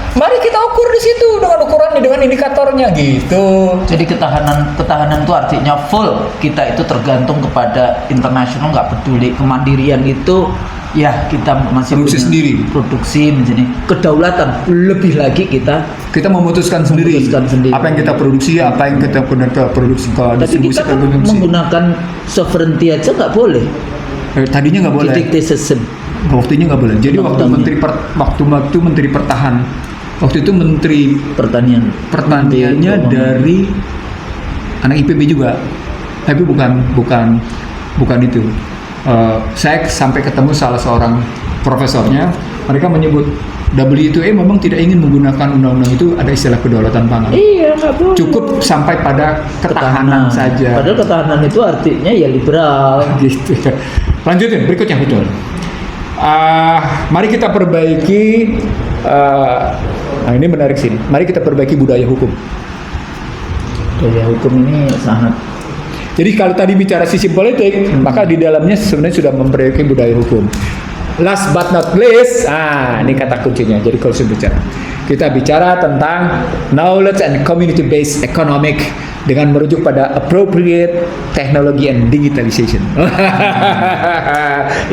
Mari kita ukur di situ dengan ukurannya, dengan indikatornya gitu. Jadi ketahanan itu artinya full. Kita itu tergantung kepada internasional, nggak peduli. Kemandirian itu ya kita masih produksi sendiri. Produksi menjadi kedaulatan. Lebih lagi kita memutuskan sendiri apa yang kita produksi, apa yang kita produksi ke distribusi. Tapi kita menggunakan sovereignty aja nggak boleh. Tadinya nggak boleh. Waktunya nggak boleh. Jadi waktu Menteri Pertahanan, waktu itu Menteri Pertaniannya dari anak IPB juga, tapi bukan itu. Saya sampai ketemu salah seorang profesornya, mereka menyebut WTO memang tidak ingin menggunakan undang-undang itu ada istilah kedaulatan pangan. Iya, nggak boleh. Cukup sampai pada ketahanan saja. Padahal ketahanan itu artinya ya liberal. Gitu. Lanjutin berikutnya betul. Mari kita perbaiki. Nah ini menarik sih. Mari kita perbaiki budaya hukum. Budaya hukum ini sangat. Jadi kalau tadi bicara sisi politik, maka di dalamnya sebenarnya sudah memperbaiki budaya hukum. Last but not least, ini kata kuncinya. Jadi kalau sudah kita bicara tentang knowledge and community-based economic dengan merujuk pada appropriate technology and digitalization.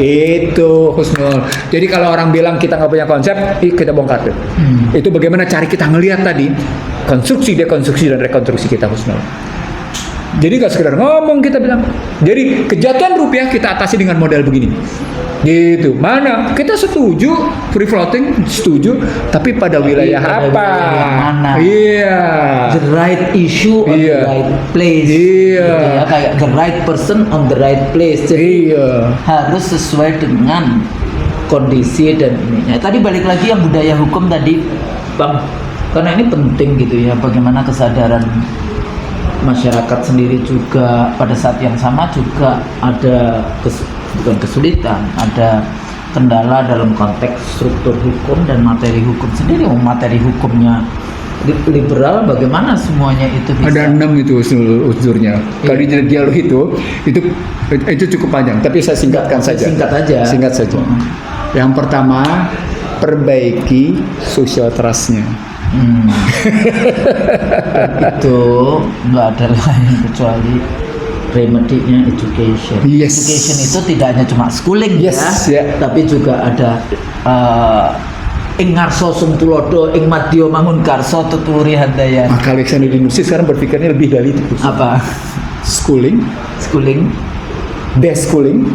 Itu Husnul. Jadi kalau orang bilang kita nggak punya konsep, kita bongkar tuh. Itu bagaimana cari kita ngelihat tadi konstruksi, dekonstruksi dan rekonstruksi kita Husnul. Jadi gak sekedar ngomong kita bilang. Jadi kejatuhan rupiah kita atasi dengan model begini. Gitu. Mana? Kita setuju free floating, setuju, tapi pada wilayah apa? Mana? Iya. The right issue on the right place. Iya. Gitu ya, kayak the right person on the right place. Jadi harus sesuai dengan kondisi dan ininya. Tadi balik lagi yang budaya hukum tadi, Bang. Karena ini penting gitu ya, bagaimana kesadaran masyarakat sendiri juga pada saat yang sama juga ada bukan kesulitan, ada kendala dalam konteks struktur hukum dan materi hukum sendiri. Materi hukumnya liberal, bagaimana semuanya itu bisa? Ada 6 itu usulnya. Kalau di dialog itu cukup panjang, tapi saya singkatkan saja. Singkat saja. Yang pertama, perbaiki social trust-nya. Itu nggak ada lain kecuali remedinya education. Education itu tidak hanya cuma schooling tapi juga ada ing ngarso sumtulodo ing madya mangun karso tuturi handayani. Maka Alexander Dinusi sekarang berpikirnya lebih dari itu. Apa? Schooling, deschooling,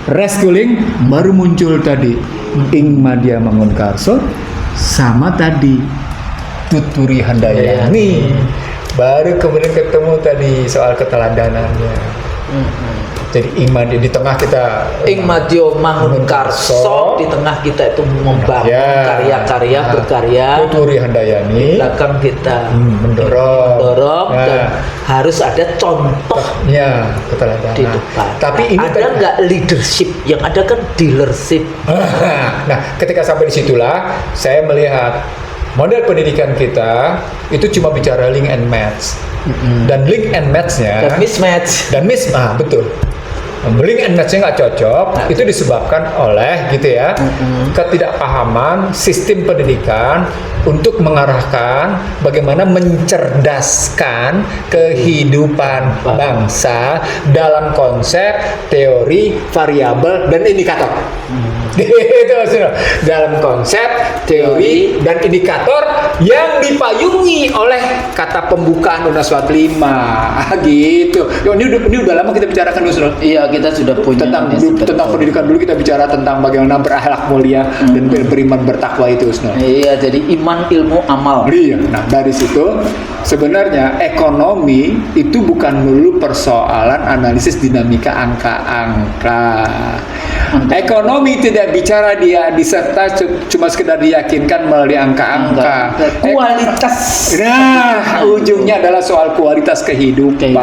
reschooling, baru muncul tadi ing madya mangun karso sama tadi tuturi handayani. Baru kemudian ketemu tadi soal keteladanannya. Jadi ing madya di tengah kita ing madya mangun karso, di tengah kita itu membangun karya-karya berkarya. Tuturi handayani. Di belakang kita mendorong dan harus ada contohnya keteladangan di depan. Tapi ini ada nggak leadership? Yang ada kan dealership. Nah, ketika sampai di situlah saya melihat model pendidikan kita itu cuma bicara link and match. Dan link and match-nya dan mismatch. Betul. Link and match-nya nggak cocok, itu disebabkan oleh gitu ya ketidakpahaman sistem pendidikan untuk mengarahkan bagaimana mencerdaskan kehidupan bangsa dalam konsep teori variabel dan indikator. Itu dalam konsep teori dan indikator yang dipayungi oleh kata pembukaan UNAS 45 gitu. Ini udah lama kita bicarakan Nusrul. Iya, kita sudah punya tentang pendidikan dulu kita bicara tentang bagaimana berakhlak mulia dan beriman bertakwa itu Nusrul. Iya, jadi iman, ilmu, amal. Iya. Nah, dari situ sebenarnya ekonomi itu bukan melulu persoalan analisis dinamika angka-angka. Ekonomi tidak bicara dia diserta cuma sekedar diyakinkan melalui angka-angka. Kualitas. Nah, ujungnya adalah soal kualitas kehidupan.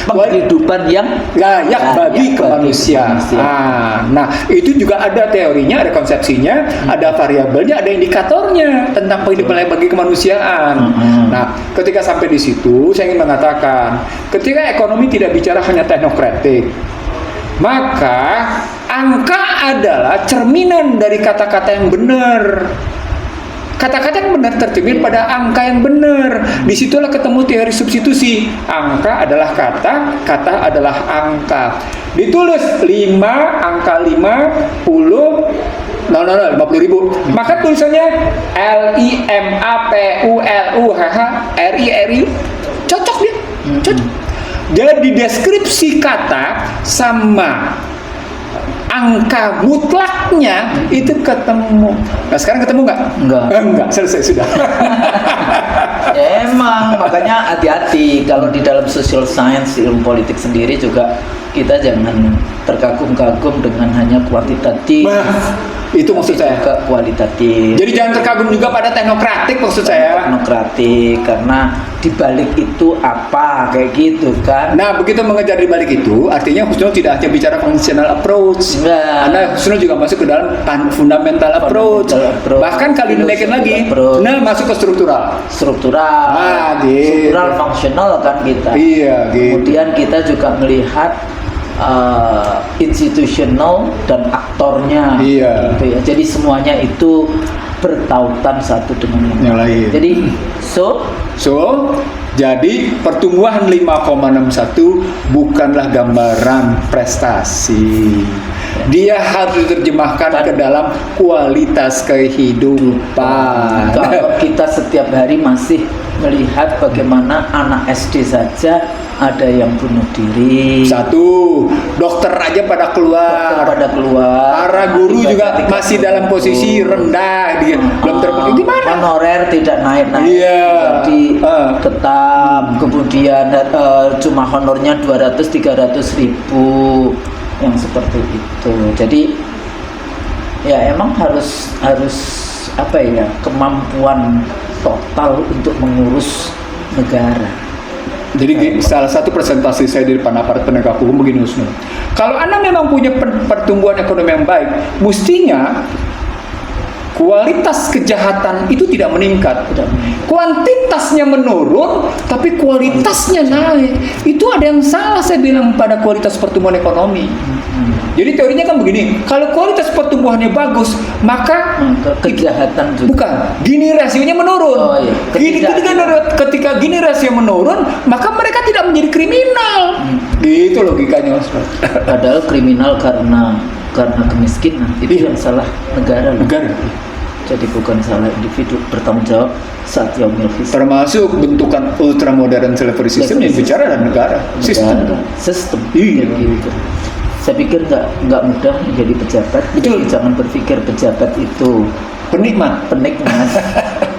Kehidupan yang layak bagi kemanusiaan. Nah, itu juga ada teorinya, ada konsepsinya, ada variabelnya, ada indikatornya tentang kehidupan layak bagi kemanusiaan. Nah, ketika sampai di situ, saya ingin mengatakan, ketika ekonomi tidak bicara hanya teknokratik, maka angka adalah cerminan dari kata-kata yang benar. Kata-kata yang benar tercermin pada angka yang benar. Disitulah ketemu teori substitusi. Angka adalah kata, kata adalah angka. Ditulis 5, angka 50, 50.000. Maka tulisannya LIMAPULUHH cocok dia. Cocok. Jadi deskripsi kata sama angka mutlaknya itu ketemu. Nah, sekarang ketemu nggak? Enggak. Enggak, selesai sudah. Ya emang, makanya hati-hati kalau di dalam social science, ilmu politik sendiri juga kita jangan terkagum-kagum dengan hanya kuantitatif. Nah, itu maksud saya. Juga kualitatif. Jadi jangan terkagum juga pada teknokratik maksud saya. Teknokratik, karena dibalik itu apa kayak gitu kan. Nah, begitu mengejar di balik itu, artinya Husnul tidak hanya bicara functional approach. Enggak. Anda Husnul juga masuk ke dalam fundamental approach. Bahkan kali dinaikin lagi, nah masuk ke struktural. Struktural. Ah, gitu. Struktural fungsional kan kita. Iya, gitu. Kemudian kita juga melihat institusional dan aktornya. Iya. Gitu ya. Jadi semuanya itu bertautan satu dengan Yang lain. Jadi So, jadi pertumbuhan 5,61 bukanlah gambaran prestasi. Dia harus diterjemahkan ke dalam kualitas kehidupan. kalau kita setiap hari masih melihat bagaimana anak SD saja ada yang bunuh diri. Satu, dokter aja pada keluar. Para guru juga masih dalam posisi rendah, dia belum terpenuhi. Gimana? Honorer tidak naik-naik. Iya. Jadi tetap kemudian cuma honornya 200-300 ribu yang seperti itu. Jadi ya emang harus apa ya, kemampuan total untuk mengurus negara. Jadi salah satu presentasi saya di depan aparat penegak hukum begini Husnul. Kalau Anda memang punya pertumbuhan ekonomi yang baik, mestinya kualitas kejahatan itu tidak meningkat. Kuantitasnya menurun, tapi kualitasnya naik. Itu ada yang salah saya bilang pada kualitas pertumbuhan ekonomi. Jadi teorinya kan begini, kalau kualitas pertumbuhannya bagus, maka kejahatan juga. Bukan, Gini rasionya menurun. Oh, iya. Ketika Gini rasio menurun, maka mereka tidak menjadi kriminal. Gitu logikanya, Ustaz. Padahal kriminal karena kemiskinan, itu yang salah negara. Jadi bukan salah individu, bertanggung jawab saat yaumil hisab. Termasuk bentukan ultramodern slavery system yang bicara adalah negara. Sistem. Iya. Gitu. Saya pikir nggak mudah menjadi pejabat. Betul. Jadi jangan berpikir pejabat itu penikmat.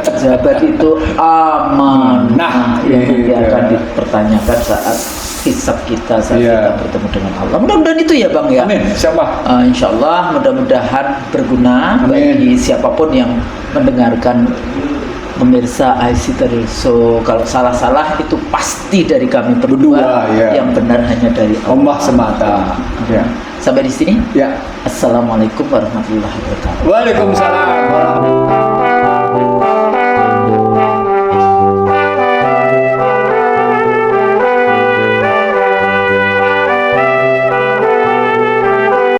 Pejabat itu aman. Nah, yang nanti akan dipertanyakan saat hisab kita, saat kita bertemu dengan Allah. Mudah-mudahan itu ya Bang ya. Amin. Insyaallah. Insyaallah mudah-mudahan berguna bagi siapapun yang mendengarkan pemirsa IC So kalau salah-salah itu pasti dari kami berdua, yang benar hanya dari Allah semata. Ya. Sampai di sini. Ya. Assalamualaikum warahmatullahi wabarakatuh. Waalaikumsalam.